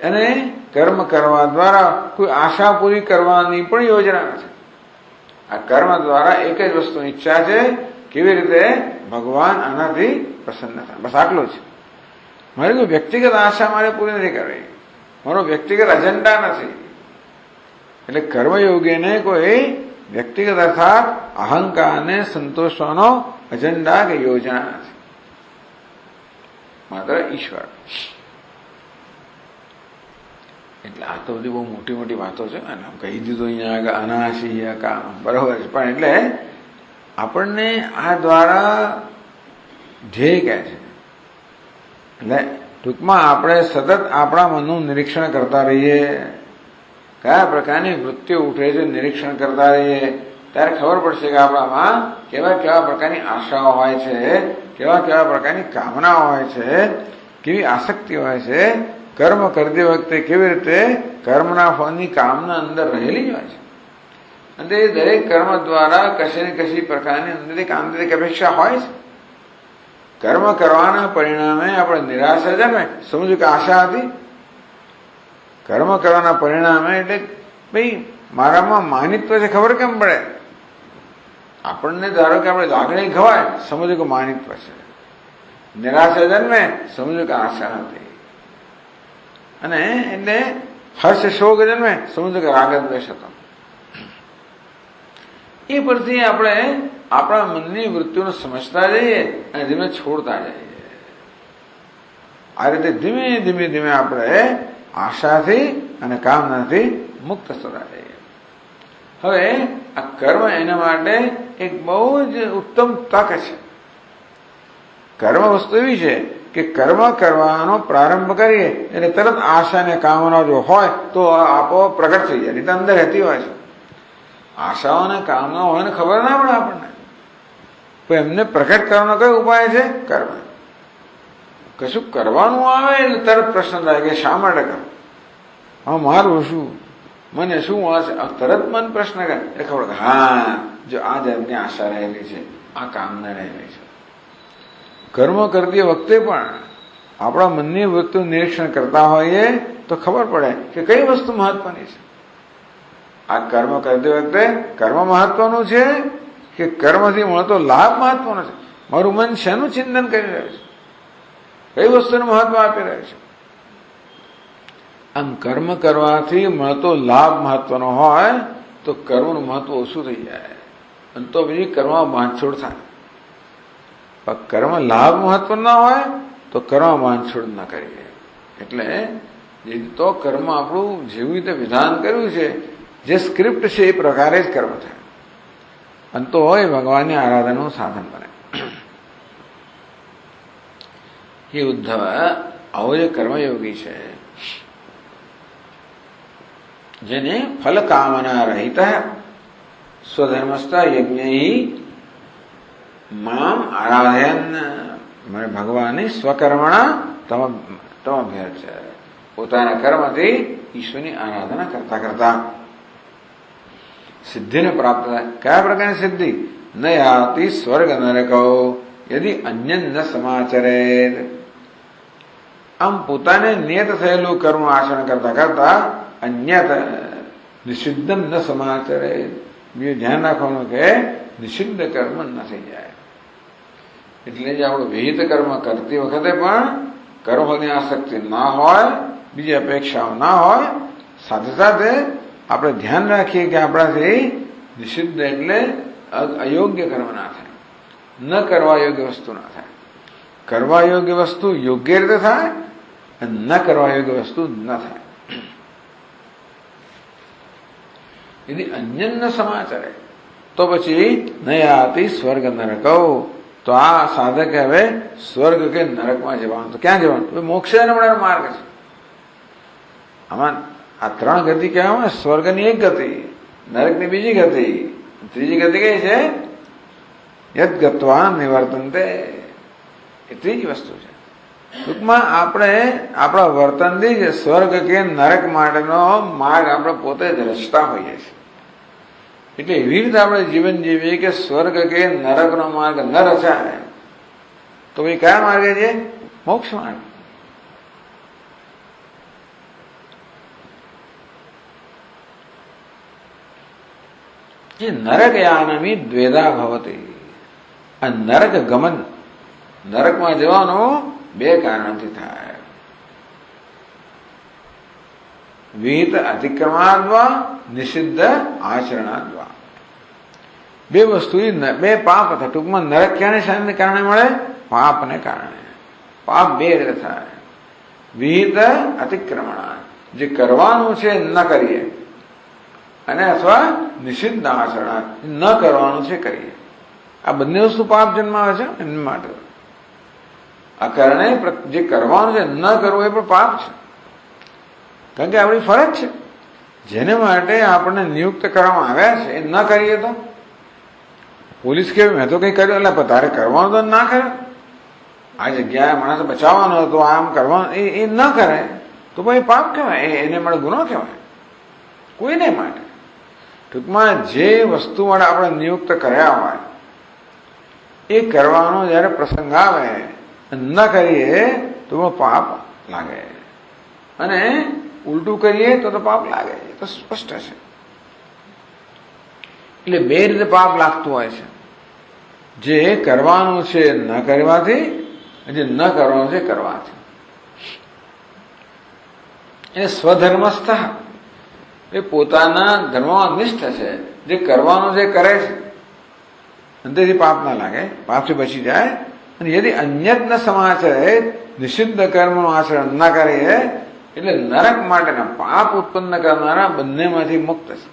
અને કર્મ કરવા દ્વારા કોઈ આશા પૂરી કરવાની પણ યોજના નથી. આ કર્મ દ્વારા એક જ વસ્તુની ઈચ્છા છે, કેવી રીતે ભગવાન આનાથી પ્રસન્ન થાય, બસ આટલું જ. મારી કોઈ વ્યક્તિગત આશા મારે પૂરી નથી કરવી, મારો વ્યક્તિગત એજન્ડા નથી. એટલે કર્મયોગીને કોઈ વ્યક્તિગત અર્થાત અહંકારને સંતોષવાનો એજન્ડા કે યોજના નથી, માત્ર ઈશ્વર. એટલે આ તો બધી બહુ મોટી મોટી વાતો છે, અને કહી દીધું અહીંયા અનાશી કામ બરોબર છે, પણ એટલે આપણને આ દ્વારા ધ્યેય કહે છે. એટલે ટૂંકમાં આપણે સતત આપણા મનનું નિરીક્ષણ કરતા રહીએ, કયા પ્રકારની વૃત્તિઓ ઉઠે છે નિરીક્ષણ કરતા રહીએ, ત્યારે ખબર પડશે કે આપણામાં કેવા કેવા પ્રકારની આશાઓ હોય છે, કેવા કેવા પ્રકારની કામનાઓ હોય છે, કેવી આસક્તિ હોય છે. કર્મ કરતી વખતે કેવી રીતે કર્મના ફળની કામના અંદર રહેલી જ હોય છે, અને એ દરેક કર્મ દ્વારા કશી ને કશી પ્રકારની અંદરિક આંતરિક અપેક્ષા હોય છે. કર્મ કરવાના પરિણામે આપણે નિરાશા જન્મે, સમજો કે આશા હતી. કર્મ કરવાના પરિણામે એટલે ભાઈ મારામાં માનિત્વ છે, ખબર કેમ પડે? આપણને ધારો કે આપણે લાગણી ખવાય, સમજો કે માનિત્વ છે. નિરાશા જન્મે, સમજો કે આશા હતી. અને એટલે હર્ષ શોક જન્મે, સમજો કે રાગ દ્વેષ હતો. એ પરથી આપણે આપણા મનની વૃત્તિઓને સમજતા જઈએ અને ધીમે છોડતા જઈએ. આ રીતે ધીમે ધીમે ધીમે આપણે આશાથી અને કામનાથી મુક્ત થતા જઈએ. હવે આ કર્મ એના માટે એક બહુ જ ઉત્તમ તક છે. કર્મ વસ્તુ એવી છે કે કર્મ કરવાનો પ્રારંભ કરીએ એટલે તરત આશા અને કામના જો હોય તો આપોઆપ પ્રગટ થઈ જાય, રીતે અંદર રહેતી હોય છે. આશાઓ અને કામના હોય ને ખબર ના પડે આપણને, પણ એમને પ્રગટ કરવાનો કયો ઉપાય છે? કર્મ. કશું કરવાનું આવે એટલે તરત પ્રશ્ન થાય કે શા માટે કર, હા મારું શું, મને શું હશે, તરત મન પ્રશ્ન કરે એટલે ખબર હા જો આ જાતની આશા રહેલી છે, આ કામના રહેલી છે. કર્મ કરતી વખતે પણ આપણા મનની વૃત્તિનું નિરીક્ષણ કરતા હોઈએ તો ખબર પડે કે કઈ વસ્તુ મહત્વની છે. આ કર્મ કરતી વખતે કર્મ મહત્વનું છે કે કર્મથી મળતો લાભ મહત્વનો છે? મારું મન શેનું ચિંતન કરી રહ્યું છે, કઈ વસ્તુને મહત્વ આપી રહ્યું છે? આમ કર્મ કરવાથી મળતો લાભ મહત્વનો હોય તો કર્મનું મહત્વ ઓછું થઈ જાય, અને તો બીજી કર્મમાં બાંધછોડ થાય. પણ કર્મ લાભ મહત્વ ના હોય તો કર્મ બાંધછોડ ન કરીએ. એટલે તો કર્મ આપણું જેવી રીતે વિધાન કર્યું છે, જે સ્ક્રિપ્ટ છે એ પ્રકારે જ કર્મ થાય, અને તો એ ભગવાનની આરાધનાનું સાધન બને. એ ઉદ્ધવ આવો જે કર્મયોગી છે, જેને ફલ કામના રહિત સ્વધર્મસ્થ યજ્ઞ મામ આરાધયન, મને ભગવાનની સ્વકર્મણા તમભ્યર છે, પોતાના કર્મથી ઈશ્વરની આરાધના કરતા કરતા સિદ્ધિને પ્રાપ્ત થાય. કયા પ્રકારની સિદ્ધિ? ન યાતિ સ્વર્ગ નરકો યદિ અન્ય ન સમાચરે. આમ પોતાને નિયત થયેલું કર્મ આચરણ કરતા કરતા અન્યત નિષિદ્ધમ ન સમાચરે. બીજું ધ્યાન રાખવાનું કે નિષિદ્ધ કર્મ ન થઈ જાય. એટલે જે આપણું વિહિત કર્મ કરતી વખતે પણ કર્મની આસક્તિ ના હોય, બીજી અપેક્ષાઓ ના હોય, સાથે સાથે આપણે ધ્યાન રાખીએ કે આપણાથી નિષિદ્ધ એટલે અયોગ્ય કર્મ ના થાય, ન કરવા યોગ્ય વસ્તુ ના થાય. કરવા યોગ્ય વસ્તુ યોગ્ય રીતે થાય અને ન કરવા યોગ્ય વસ્તુ ન થાય. यदि अन्यन्न समाचारे तो પછી નયાતિ સ્વર્ગ નરકો. તો આ સાધક હવે સ્વર્ગ કે નરકમાં જવાનું. તો ક્યાં જવાનું? મોક્ષ મળવાનો માર્ગ છે. આમાં આ ત્રણ ગતિ કહેવામાં, સ્વર્ગની એક ગતિ, નરકની બીજી ગતિ, ત્રીજી ગતિ કઈ છે? યદ ગત્વા નિવર્તનતે. એ ત્રીજી વસ્તુ છે. ટૂંકમાં આપણે આપણા વર્તનથી જ સ્વર્ગ કે નરક માટેનો માર્ગ આપણે પોતે જ રચતા હોઈએ છીએ. એટલે એવી રીતે આપણે જીવન જીવીએ કે સ્વર્ગ કે નરકનો માર્ગ ન રચાય તો ભાઈ કયા માર્ગે છે? મોક્ષ માર્ગ. જે નરકયાનમી દ્વેધા ભવતી. આ નરક ગમન, નરકમાં જવાનું બે કારણથી થાય. વિહિત અતિક્રમણાદ્વા, નિષિદ્ધ આચરણાદ્વા. બે વસ્તુ, બે પાપ હતા. ટૂંકમાં નરક ક્યાંને શાને કારણે મળે? પાપને કારણે. પાપ બે રીતે થાય. વિહિત અતિક્રમણ, જે કરવાનું છે ન કરીએ, અને અથવા નિષિદ્ધ આચરણ, ન કરવાનું છે કરીએ. આ બંને વસ્તુ પાપ જન્માવે છે. એમની માટે આ કારણે જે કરવાનું છે ન કરવું એ પણ પાપ છે. કારણ કે આપણી ફરજ છે. જેને માટે આપણને નિયુક્ત કરવામાં આવ્યા છે એ ન કરીએ તો પોલીસ કે મેં તો કઈ કર્યું, એટલે તારે કરવાનું તો ના કરે. આ જગ્યાએ માણસ બચાવવાનો હતો, આમ કરવાનું, એ ન કરે તો ભાઈ પાપ કહેવાય, એને માટે ગુનો કહેવાય. કોઈને માટે ટૂંકમાં જે વસ્તુ માટે આપણે નિયુક્ત કર્યા હોય એ કરવાનો જયારે પ્રસંગ આવે ન કરીએ તો પાપ લાગે, અને ઉલટું કરીએ તો પાપ લાગે. એ તો સ્પષ્ટ છે. એટલે બે રીતે પાપ લાગતું હોય છે. જે કરવાનું છે ન કરવાથી, જે ન કરવાનું છે કરવાથી. એ સ્વધર્મસ્થ, એ પોતાના ધર્મમાં નિષ્ઠ છે. જે કરવાનું છે કરે છે, અંતેથી પાપ ના લાગે, પાપથી બચી જાય. અને યદિ અન્યત ન સમાચરે, નિષિદ્ધ કર્મનું આચરણ ન કરીએ એટલે નરક માટેના પાપ ઉત્પન્ન કરનારા બંનેમાંથી મુક્ત છે.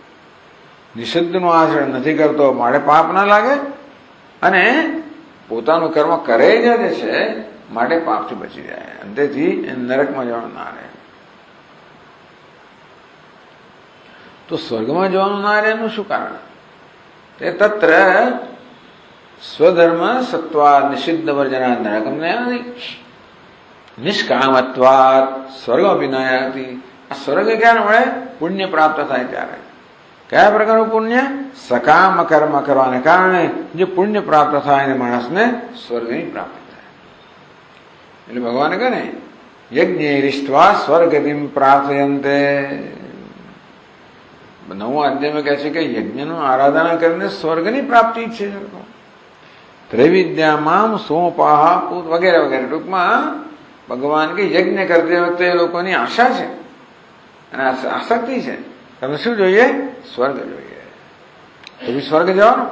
નિષિદ્ધનું આચરણ નથી કરતો માટે પાપ ના લાગે, અને પોતાનું કર્મ કરે જ છે માટે પાપથી બચી જાય. અંતેથી નરકમાં જવાનું ના રહે. તો સ્વર્ગમાં જવાનું ના રહે એનું શું કારણ? તે તત્ર સ્વધર્મ સત્વા નિષિદ્ધ વર્જના નરકમ નયાતિ નિષ્કામત્વાત સ્વર્ગમપી નયાતિ. આ સ્વર્ગ ક્યારે મળે? પુણ્ય પ્રાપ્ત થાય ત્યારે. કયા પ્રકારનું પુણ્ય? સકામ કર્મ કરવાને કારણે જે પુણ્ય પ્રાપ્ત થાય એને માણસને સ્વર્ગની પ્રાપ્તિ થાય. એટલે ભગવાને કહે ને, યજ્ઞૈરિષ્ટ્વા સ્વર્ગતિમ પ્રાર્થયંતે. 9મા અધ્યાયમાં કહે છે કે યજ્ઞનું આરાધના કરીને સ્વર્ગની પ્રાપ્તિ છે. ત્રૈવિદ્યામાં સોપાહ પૂત વગેરે વગેરે. ટૂંકમાં ભગવાન કે યજ્ઞ કરતી વખતે એ લોકોની આશા છે અને આસક્તિ છે. તમે શું જોઈએ? સ્વર્ગ જોઈએ. તો બી સ્વર્ગ જવાનું.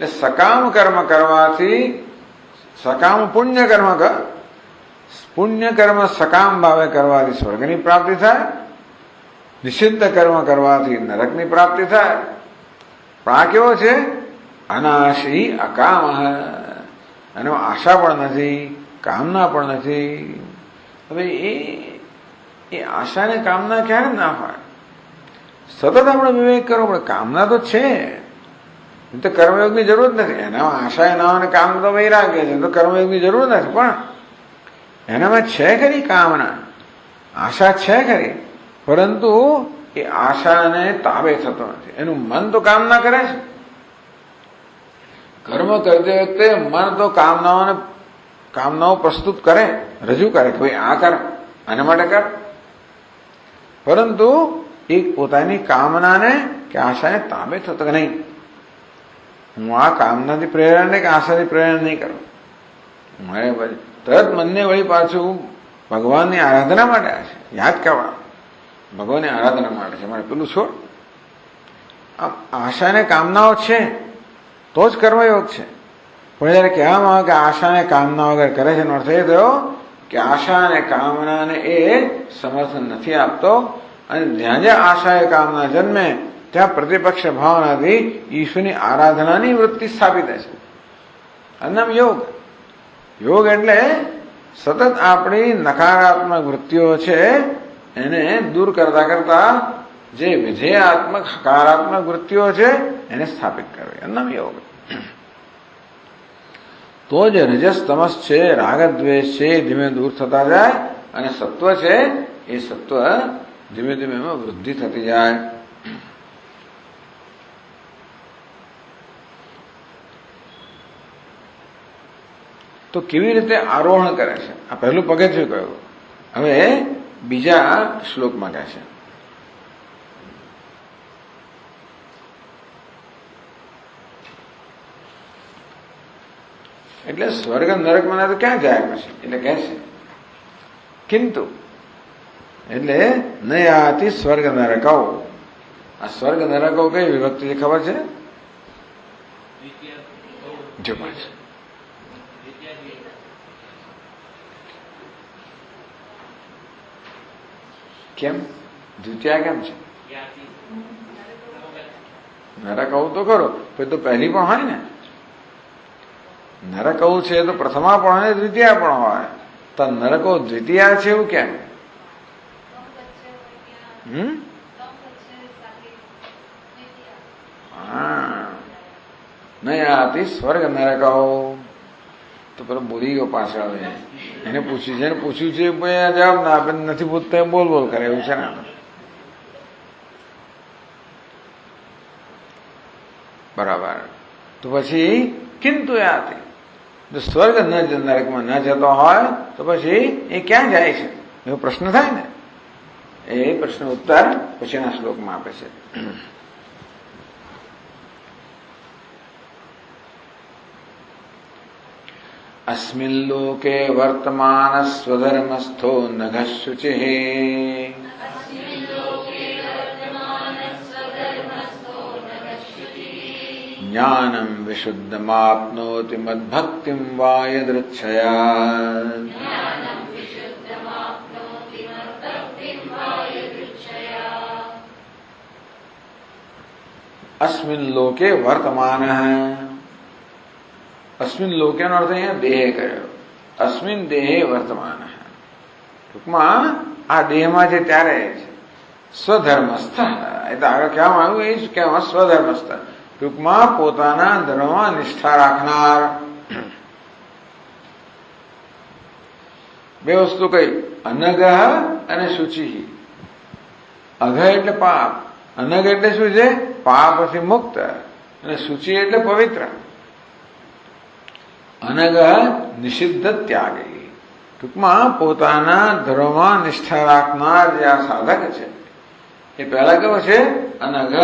એટલે સકામ કર્મ કરવાથી, સકામ પુણ્ય કર્મ સકામ ભાવે કરવાથી સ્વર્ગની પ્રાપ્તિ થાય. નિષિદ્ધ કર્મ કરવાથી નરકની પ્રાપ્તિ થાય. પણ આ કેવો છે? અનાશી અકામ, અને આશા પણ નથી, કામના પણ નથી. હવે એ આશા ને કામના ક્યારે ના હોય? સતત આપણે વિવેક કરવો પડે. કામના તો છે, એ તો કર્મયોગની જરૂર જ નથી. એનામાં આશા ના હોય, કામ તો વૈરાગ્ય છે, તો કર્મયોગની જરૂર નથી. પણ એનામાં છે ખરી કામના, આશા છે ખરી, પરંતુ એ આશાને તાબે થતો નથી. એનું મન તો કામના કરે છે. કર્મ કરતી વખતે મન તો કામનાઓ પ્રસ્તુત કરે, રજૂ કરે કે ભાઈ આ કર, આના માટે કર. પરંતુ એ પોતાની કામનાને કે આશાને તાબે થતો કે નહીં, હું આ કામનાથી પ્રેરણા નહીં કે આશાથી પ્રેરણા નહીં કરું. મારે તરત મનને વળી પાછું ભગવાનની આરાધના માટે છે, યાદ કરવા ભગવાનની આરાધના માટે છે. મારે પેલું છોડ. આશાને કામનાઓ છે તો જ કર્મયોગ છે. પણ જયારે કહેવામાં આવે કે આશાને કામના વગર કરે છે, એનો અર્થ એ થયો કે આશા અને કામનાને એ સમર્થન નથી આપતો. અને જ્યાં જ્યાં આશા એ કામના જન્મે ત્યાં પ્રતિપક્ષ ભાવનાથી ઈશ્વરની આરાધનાની વૃત્તિ સ્થાપિત છે. અન્નમ યોગ. યોગ એટલે સતત આપણી નકારાત્મક વૃત્તિઓ છે એને દૂર કરતા કરતા જે વિધેયાત્મક હકારાત્મક વૃત્તિઓ છે એને સ્થાપિત કરવી. અન્નમ યોગ. તો જ રજસ તમસ છે, રાગ દ્વેષ છે, ધીમે દૂર થતા જાય, અને સત્વ છે એ સત્વ ધીમે ધીમે એમાં વૃદ્ધિ થતી જાય. તો કેવી રીતે આરોહણ કરે છે? આ પહેલું પગથિયું કહ્યું. હવે બીજા શ્લોકમાં કહે છે, એટલે સ્વર્ગ નરકમાં તો ક્યાં જાય પછી એટલે કહે છે કિંતુ એટલે ન યાતિ સ્વર્ગ નરકૌ. આ સ્વર્ગ નરકો કઈ વિભક્તિ છે ખબર છે? જો પાછું કેમ દ્વિતીયા કેમ છે? નરકૌ તો ખરો પછી તો પહેલી પણ હોય ને. નરકૌ છે તો પ્રથમા પણ હોય દ્વિતીયા પણ હોય. તો નરકો દ્વિતીયા છે એવું કેમ? નયાતિ સ્વર્ગ નરકૌ. તો પેલો બોલી ગયો પાછળ એને પૂછ્યું છે જવાબ ના આપે નથી પૂછતા બોલ બોલ કરે એવું છે ને. બરાબર. તો પછી કિંતુ યાતિ જો સ્વર્ગ નરકમાં ન જતો હોય તો પછી એ ક્યાં જાય છે એવો પ્રશ્ન થાય ને. એ પ્રશ્ન ઉત્તર પછીના શ્લોકમાં આપે છે. અસ્મિન લોકે વર્તમાન સ્વધર્મસ્થો નઘ શુચિઃ જ્ઞાનમ વિશુદ્ધમાપ્નોતિ મદ્ભક્તિમ વા યદૃચ્છયા. અસ્મિન લોકે વર્તમાન. અસ્મિન લોકેનો અર્થ અહીંયા દેહ કર્યો. અસ્મિન દેહે વર્તમાન. ટૂંકમાં આ દેહમાં છે ત્યારે સ્વધર્મસ્થ. એ તો આગળ કહેવામાં આવ્યું એ જ કહેવામાં સ્વધર્મસ્થ. ટૂંકમાં પોતાના ધર્મમાં નિષ્ઠા રાખનાર. બે વસ્તુ કઈ અનઘ અને શુચિ. અઘ એટલે પાપ, અનઘ એટલે શું છે? પાપથી મુક્ત. અને શુચિ એટલે પવિત્ર. અનઘ નિષિદ્ધ ત્યાગી. ટૂંકમાં પોતાના ધર્મમાં નિષ્ઠા રાખનાર જે આ સાધક છે એ પહેલા કેવો છે? અનઘ.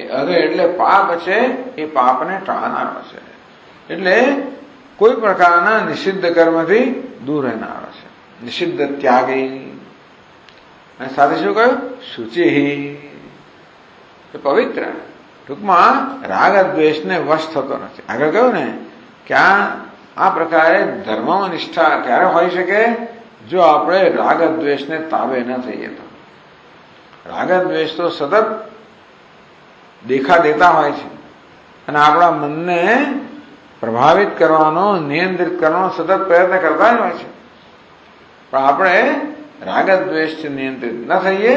એ અઘ એટલે પાપ છે, એ પાપને ટાળનારો છે. એટલે કોઈ પ્રકારના નિષિદ્ધ કર્મથી દૂર રહેનારો છે. નિષિદ્ધ ત્યાગી. અને સાથે શું કહ્યું? શુચિ. પવિત્ર. ટૂંકમાં રાગ દ્વેષને વશ થતો નથી. આગળ કહ્યું ને કે આ પ્રકારે ધર્મમાં નિષ્ઠા ક્યારે હોઈ શકે? જો આપણે રાગ દ્વેષને તાબે ન થઈએ તો. રાગ દ્વેષ તો સતત દેખા દેતા હોય છે અને આપણા મનને પ્રભાવિત કરવાનો, નિયંત્રિત કરવાનો સતત પ્રયત્ન કરતા જ હોય છે. પણ આપણે રાગ દ્વેષથી નિયંત્રિત ન થઈએ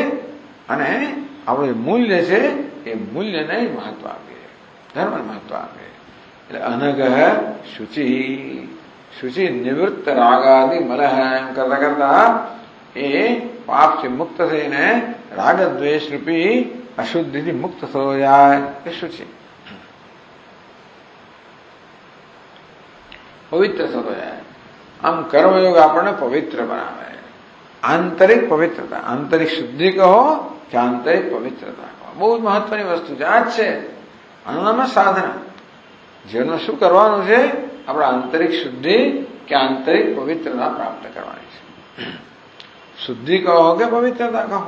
અને આપણું મૂલ્ય છે એ મૂલ્યને મહત્વ આપીએ, ધર્મને મહત્વ આપીએ. એટલે અનઘ શુચિ. શુચિ નિવૃત્ત રાગાદિ મલહ. એમ કરતા કરતા એ પાપથી મુક્ત થઈને રાગ દ્વેષ રૂપી અશુદ્ધિથી મુક્ત થયો જાય એ શુચિ. પવિત્ર થતો જાય. આમ કર્મયોગ આપણને પવિત્ર બનાવે. આંતરિક પવિત્રતા, આંતરિક શુદ્ધિ કહો કે આંતરિક પવિત્રતા કહો, બહુ જ મહત્વની વસ્તુ છે. આ જ છે આનું સાધના. જેનું શું કરવાનું છે? આપણે આંતરિક શુદ્ધિ કે આંતરિક પવિત્રતા પ્રાપ્ત કરવાની છે. શુદ્ધિ કહો કે પવિત્રતા કહો.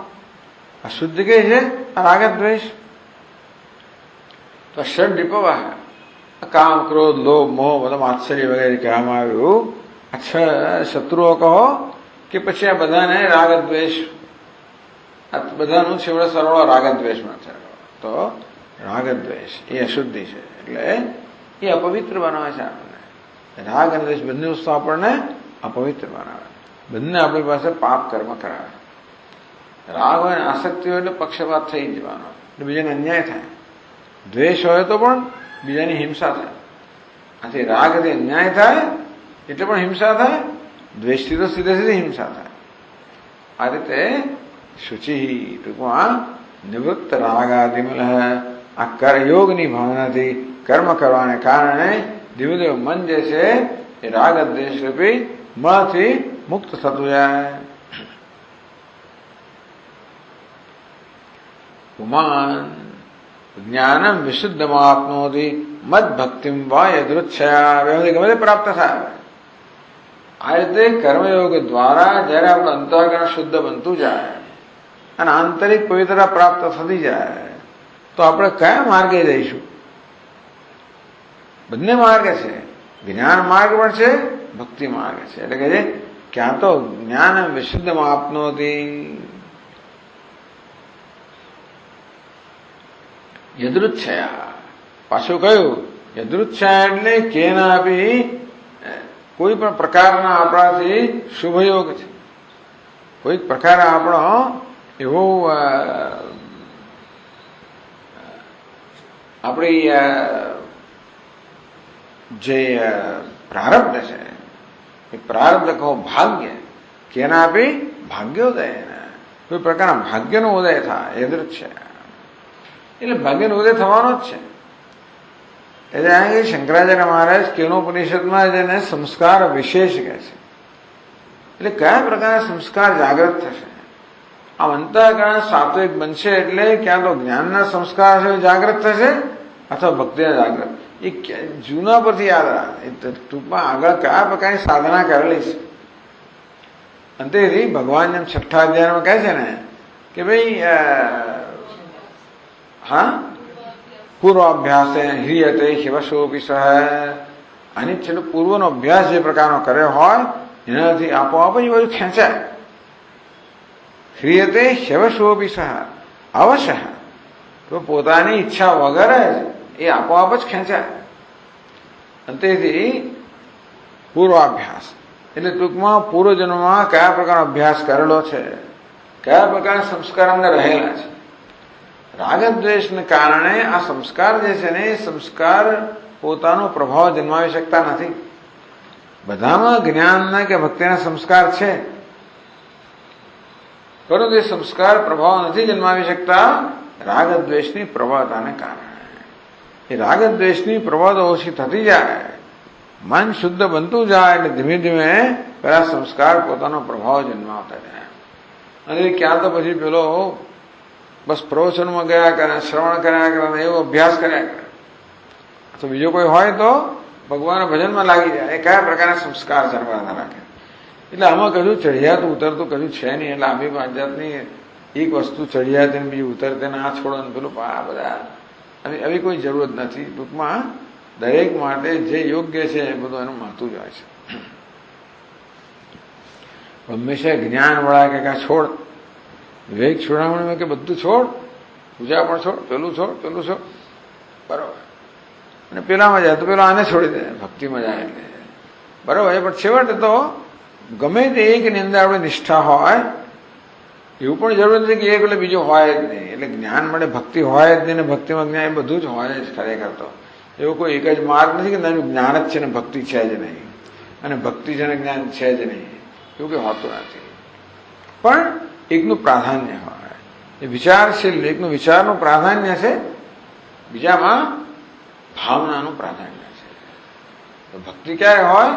અશુદ્ધિ કઈ છે? રાગ દ્વેષ. તો ષડ વિપવા, કામ, ક્રોધ, લોભ, મોહ, બધા માત્સર્ય વગેરે કહેવામાં આવ્યું. આ છ શત્રુઓ કહો કે પછી આ બધાને રાગ દ્વેષ, આ બધાનું છેવડે સરવાળો રાગ દ્વેષમાં છે. તો રાગ દ્વેષ એ અશુદ્ધિ છે. એટલે એ અપવિત્ર બનાવે છે આપણને. રાગ અને દ્વેષ બંને વસ્તુ આપણને અપવિત્ર બનાવે. બંને આપણી પાસે પાપ કર્મ કરાવે. રાગ હોય ને આસક્તિ હોય એટલે પક્ષપાત થઈ જવાનો, એટલે બીજાને અન્યાય થાય. દ્વેષ હોય તો પણ બીજાની હિંસા થાય. આથી રાગથી અન્યાય થાય એટલે પણ હિંસા થાય, દ્વેષથી તો સીધે સીધી હિંસા થાય. આ રીતે શુચિ ટૂંકમાં નિવૃત્ત રાગાદિમલ. આ યોગની ભાવનાથી કર્મ કરવાને કારણે ધીમે ધીમે મન જે છે એ રાગ દ્વેષ રૂપી મળથી મુક્ત થતું જાય. પુમાન જ્ઞાનમ વિશુદ્ધમાપ્નોતિ મદ ભક્તિમ વા યદૃચ્છયા વ્યવહારિક ગમે તે પ્રાપ્ત થાય. આ રીતે કર્મયોગ દ્વારા જયારે આપણું અંતઃકરણ શુદ્ધ બનતું જાય અને આંતરિક પવિત્રતા પ્રાપ્ત થતી જાય તો આપણે કયા માર્ગે જઈશું? બંને માર્ગ છે, જ્ઞાન માર્ગ પણ છે, ભક્તિ માર્ગ છે. એટલે કે ક્યાં તો જ્ઞાન વિશુદ્ધમાં આપનોતી યદૃચ્છયા, પાછું કહ્યું યદૃચ્છયા એટલે કેનાપી કોઈ પણ પ્રકારના આપણાથી શુભયોગ છે, કોઈ પ્રકાર આપણો એવો આપણી જે પ્રારબ્ધ છે એ પ્રારબ્ધ કહો ભાગ્ય, કેનાપી ભાગ્યોદય, કોઈ પ્રકારના ભાગ્યનો ઉદય થાય યદૃચ્છ, એટલે ભાગ્યનો ઉદય થવાનો જ છે. એટલે આ શંકરાચાર્ય મહારાજ કેનોપનિષદમાં જેને સંસ્કાર વિશેષ કહે છે. એટલે કયા પ્રકારના સંસ્કાર જાગૃત થશે? આ અંતઃકરણ સાત્વિક બનશે એટલે ક્યાં તો જ્ઞાનના સંસ્કાર છે જાગૃત થશે અથવા ભક્તિના જાગૃત. એ જૂના પરથી યાદ રાખે, ટૂંકમાં આગળ કયા પ્રકારની સાધના કરેલી છે. અંતેથી ભગવાન જેમ 6ઠ્ઠા અધ્યાયમાં કહે છે ને કે ભાઈ હા પૂર્વાભ્યાસે હિયતે શિવશોપી સહ, આની છેલ્લો પૂર્વનો અભ્યાસ જે પ્રકારનો કર્યો હોય એનાથી આપોઆપ જ બધું ખેંચાય. હિયતે શિવશોપી સહ અવશ્ય, તો પોતાની ઈચ્છા વગર જ એ આપોઆપ જ ખેંચાય. અંતેથી પૂર્વાભ્યાસ એટલે ટૂંકમાં પૂર્વજન્મમાં કયા પ્રકારનો અભ્યાસ કરેલો છે, કયા પ્રકારના સંસ્કાર અંદર રહેલા છે. રાગદ્વેષને કારણે આ સંસ્કાર જે છે ને એ સંસ્કાર પોતાનો પ્રભાવ જન્માવી શકતા નથી. બધામાં જ્ઞાનના કે ભક્તિના સંસ્કાર છે, પરંતુ એ સંસ્કાર પ્રભાવ નથી જન્માવી શકતા રાગદ્વેષની પ્રબળતાને કારણે. એ રાગદ્વેષની પ્રબળતા ઓછી થતી જાય, મન શુદ્ધ બનતું જાય એટલે ધીમે ધીમે પેલા સંસ્કાર પોતાનો પ્રભાવ જન્માવતા જાય. અને ક્યાં તો પછી પેલો બસ પ્રવચનમાં ગયા કરે, શ્રવણ કર્યા કરે, એવો અભ્યાસ કર્યા કરે. તો બીજો કોઈ હોય તો ભગવાનના ભજનમાં લાગી જાય. એ કયા પ્રકારના સંસ્કાર જન્મવાના રાખે. એટલે આમાં કશું ચઢિયાતું ઉતરતું કશું છે નહીં. એટલે આમી પાંચ જાતની એક વસ્તુ ચઢિયાતી ને બીજી ઉતરતે ને આ છોડો ને પેલું આ બધા આવી કોઈ જરૂરત નથી. ટૂંકમાં દરેક માટે જે યોગ્ય છે એ બધું એનું મળતું જ હોય છે. હંમેશા જ્ઞાન વળા કે છોડ, વિવેક છોડામણીમાં કે બધું છોડ, પૂજા પણ છોડ, પેલું છોડ, પેલું છોડ, બરોબર. અને પેલામાં જાય તો પેલો આને છોડી દે, ભક્તિમાં જાય એટલે બરોબર. પણ છેવટે તો ગમે તે એકની અંદર આપણે નિષ્ઠા હોય એવું પણ જરૂર નથી કે એક એટલે બીજું હોય જ નહીં. એટલે જ્ઞાન મળે ભક્તિ હોય જ નહીં, ને ભક્તિમાં જ્ઞાન એ બધું જ હોય જ ખરેખર. તો એવો કોઈ એક જ માર્ગ નથી કે નાનું જ્ઞાન જ છે ને ભક્તિ છે જ નહીં, અને ભક્તિ છે ને જ્ઞાન છે જ નહીં, એવું કંઈ હોતું નથી. પણ એકનું પ્રાધાન્ય હોય, એ વિચારશીલ એકનું વિચારનું પ્રાધાન્ય છે, બીજામાં ભાવનાનું પ્રાધાન્ય છે. તો ભક્તિ ક્યારે હોય?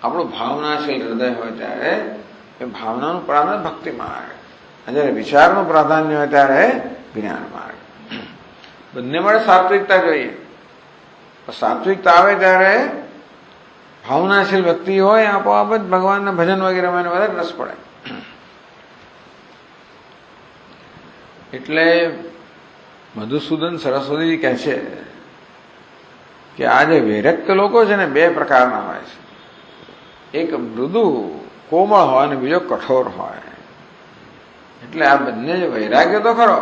આપણું ભાવનાશીલ હૃદય હોય ત્યારે એ ભાવનાનું પ્રાધાન્ય ભક્તિમાં આવે. જ્યારે વિચારનું પ્રાધાન્ય હોય ત્યારે જ્ઞાન માર્ગ. બંને મળે સાત્વિકતા જોઈએ. સાત્વિકતા આવે ત્યારે ભાવનાશીલ વ્યક્તિ હોય આપોઆપ જ ભગવાનના ભજન વગેરેમાં એને વધારે રસ પડે. એટલે મધુસૂદન સરસ્વતી કહે છે કે આ જે વૈરક્ત લોકો છે ને બે પ્રકારના હોય છે. એક મૃદુ કોમળ હોય અને બીજો કઠોર હોય. એટલે આ બંને વૈરાગ્ય તો ખરો,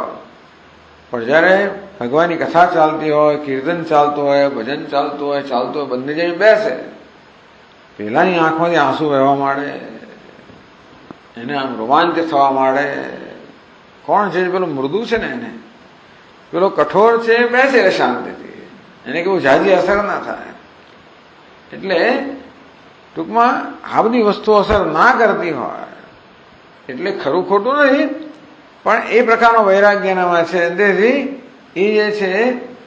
પણ જયારે ભગવાનની કથા ચાલતી હોય, કીર્તન ચાલતું હોય, ભજન ચાલતું હોય, બંને જઈને બેસે, પેલાની આંખમાંથી આંસુ વહેવા માંડે, એને આમ રોમાંચ થવા માંડે. કોણ છે? પેલો મૃદુ છે ને એને. પેલો કઠોર છે બેસે શાંતિથી, એને કેવું જાજી અસર ના થાય. એટલે ટૂંકમાં આ બધી વસ્તુ અસર ના કરતી હોય એટલે ખરું ખોટું નથી, પણ એ પ્રકારનો વૈરાગ્યનામાં છે. તેથી એ જે છે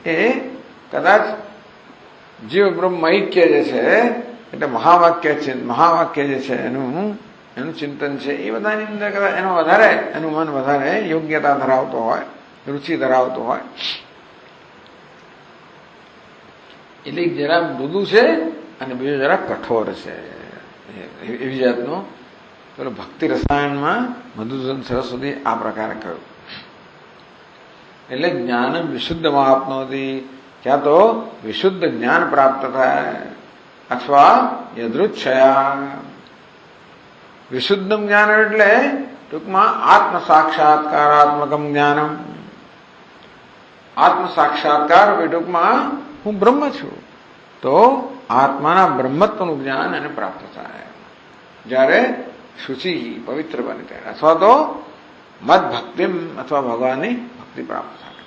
એ કદાચ જીવ બ્રહ્મ ઐક્ય જે છે એટલે મહાવાક્ય જે છે એનું ચિંતન છે એ બધાની અંદર કદાચ એનું મન વધારે યોગ્યતા ધરાવતો હોય, રુચિ ધરાવતો હોય. એટલે એક જરા મૃદુ છે અને બીજો જરા કઠોર છે, એવી જાતનું પેલો ભક્તિ રસાયણમાં મધુસૂદન સરસ્વતી આ પ્રકારે કહ્યું. એટલે જ્ઞાન વિશુદ્ધમાં આપનોતી, ક્યાં તો વિશુદ્ધ જ્ઞાન પ્રાપ્ત થાય અથવા યદૃચ્છયા. વિશુદ્ધમ જ્ઞાન એટલે ટૂંકમાં આત્મ સાક્ષાત્કારાત્મકમ જ્ઞાનમ. આત્મ સાક્ષાત્કાર ટૂંકમાં હું બ્રહ્મ છું, તો આત્માના બ્રહ્મત્વનું જ્ઞાન એને પ્રાપ્ત થાય જ્યારે શુચિ પવિત્ર બને ત્યારે, અથવા તો મદ ભક્તિમ અથવા ભગવાનની ભક્તિ પ્રાપ્ત થાય.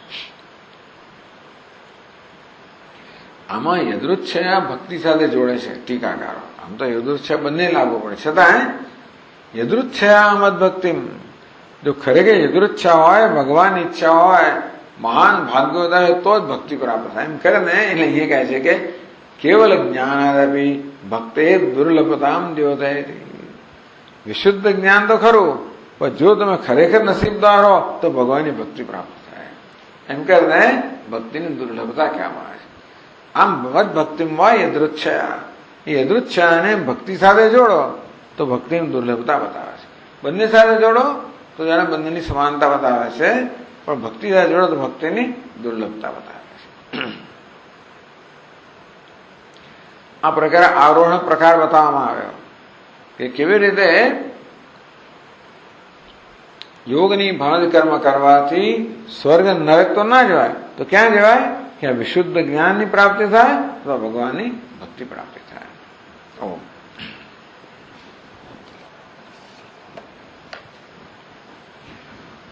આમાં યદૃચ્છયા ભક્તિ સાથે જોડે છે ટીકાકારો. આમ તો યદૃચ્છયા બંને લાગુ પડે, છતાં યદૃચ્છયા મદ ભક્તિમ, જો ખરેખર યદૃચ્છા હોય, ભગવાનની ઈચ્છા હોય, મહાન ભાગ્યોદય હોય તો જ ભક્તિ પ્રાપ્ત થાય એમ કરે ને. એટલે એ કહે છે કે કેવલ જ્ઞાનાદપી ભક્તે દુર્લભતામ દ્યોતય. વિશુદ્ધ જ્ઞાન તો ખરું, પણ જો તમે ખરેખર નસીબદાર હો તો ભગવાનની ભક્તિ પ્રાપ્ત થાય એમ કરીને ભક્તિની દુર્લભતા કહેવામાં આવે છે. આમ મદ ભક્તિમાં યદૃચ્છયા, એ યદૃચ્છયાને ભક્તિ સાથે જોડો તો ભક્તિની દુર્લભતા બતાવે છે. બંને સાથે જોડો તો જાણે બંનેની સમાનતા બતાવે છે, પણ ભક્તિ સાથે જોડો તો ભક્તિની દુર્લભતા બતાવે છે. આ પ્રકારે આરોહણ પ્રકાર બતાવવામાં આવ્યો કે કેવી રીતે યોગની ભાવ કર્મ કરવાથી સ્વર્ગ નરક તો ના જવાય, તો ક્યાં જવાય કે વિશુદ્ધ જ્ઞાનની પ્રાપ્તિ થાય અથવા ભગવાનની ભક્તિ પ્રાપ્તિ થાય. ઓમ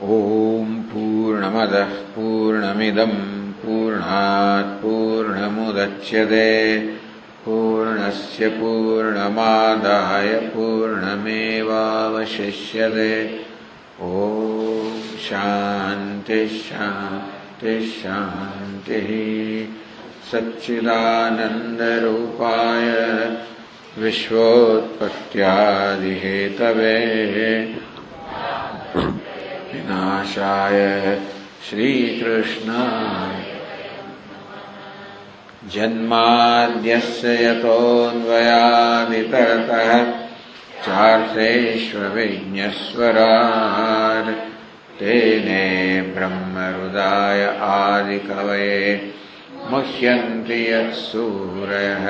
ઓમ પૂર્ણમદ પૂર્ણમિદમ પૂર્ણાત પૂર્ણમુદચ્યતે પૂર્ણસ્ય પૂર્ણમાદાય પૂર્ણમેવાવશિષ્યતે. ઓમ શાંતિ શાંતિ શાંતિ. સચ્ચિદાનંદરૂપાય વિશ્વોત્પત્યાદિહેતવે વિનાશાય શ્રીકૃષ્ણાય જન્માદ્યસ્ય યતોન્વયાદિતરતઃ ચાર્થેષ્વવિજ્ઞસ્વરાટ તેને બ્રહ્મહૃદાય આદિકવये મુહ્યન્તિ યત્સૂરયઃ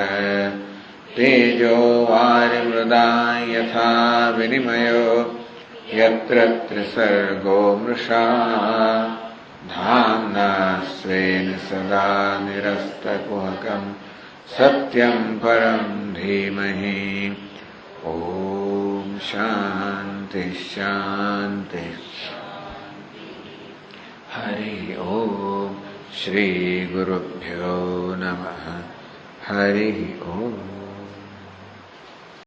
તેજો વારિમૃદાં યથા વિનિમયો यत्र त्रिसर्गो मृषा धाम्ना स्वेन सदा निरस्तकुहकं सत्यं परं धीमहि. ओम शांति शांति. हरि ओम. श्री गुरुभ्यो नमः. हरि ओम.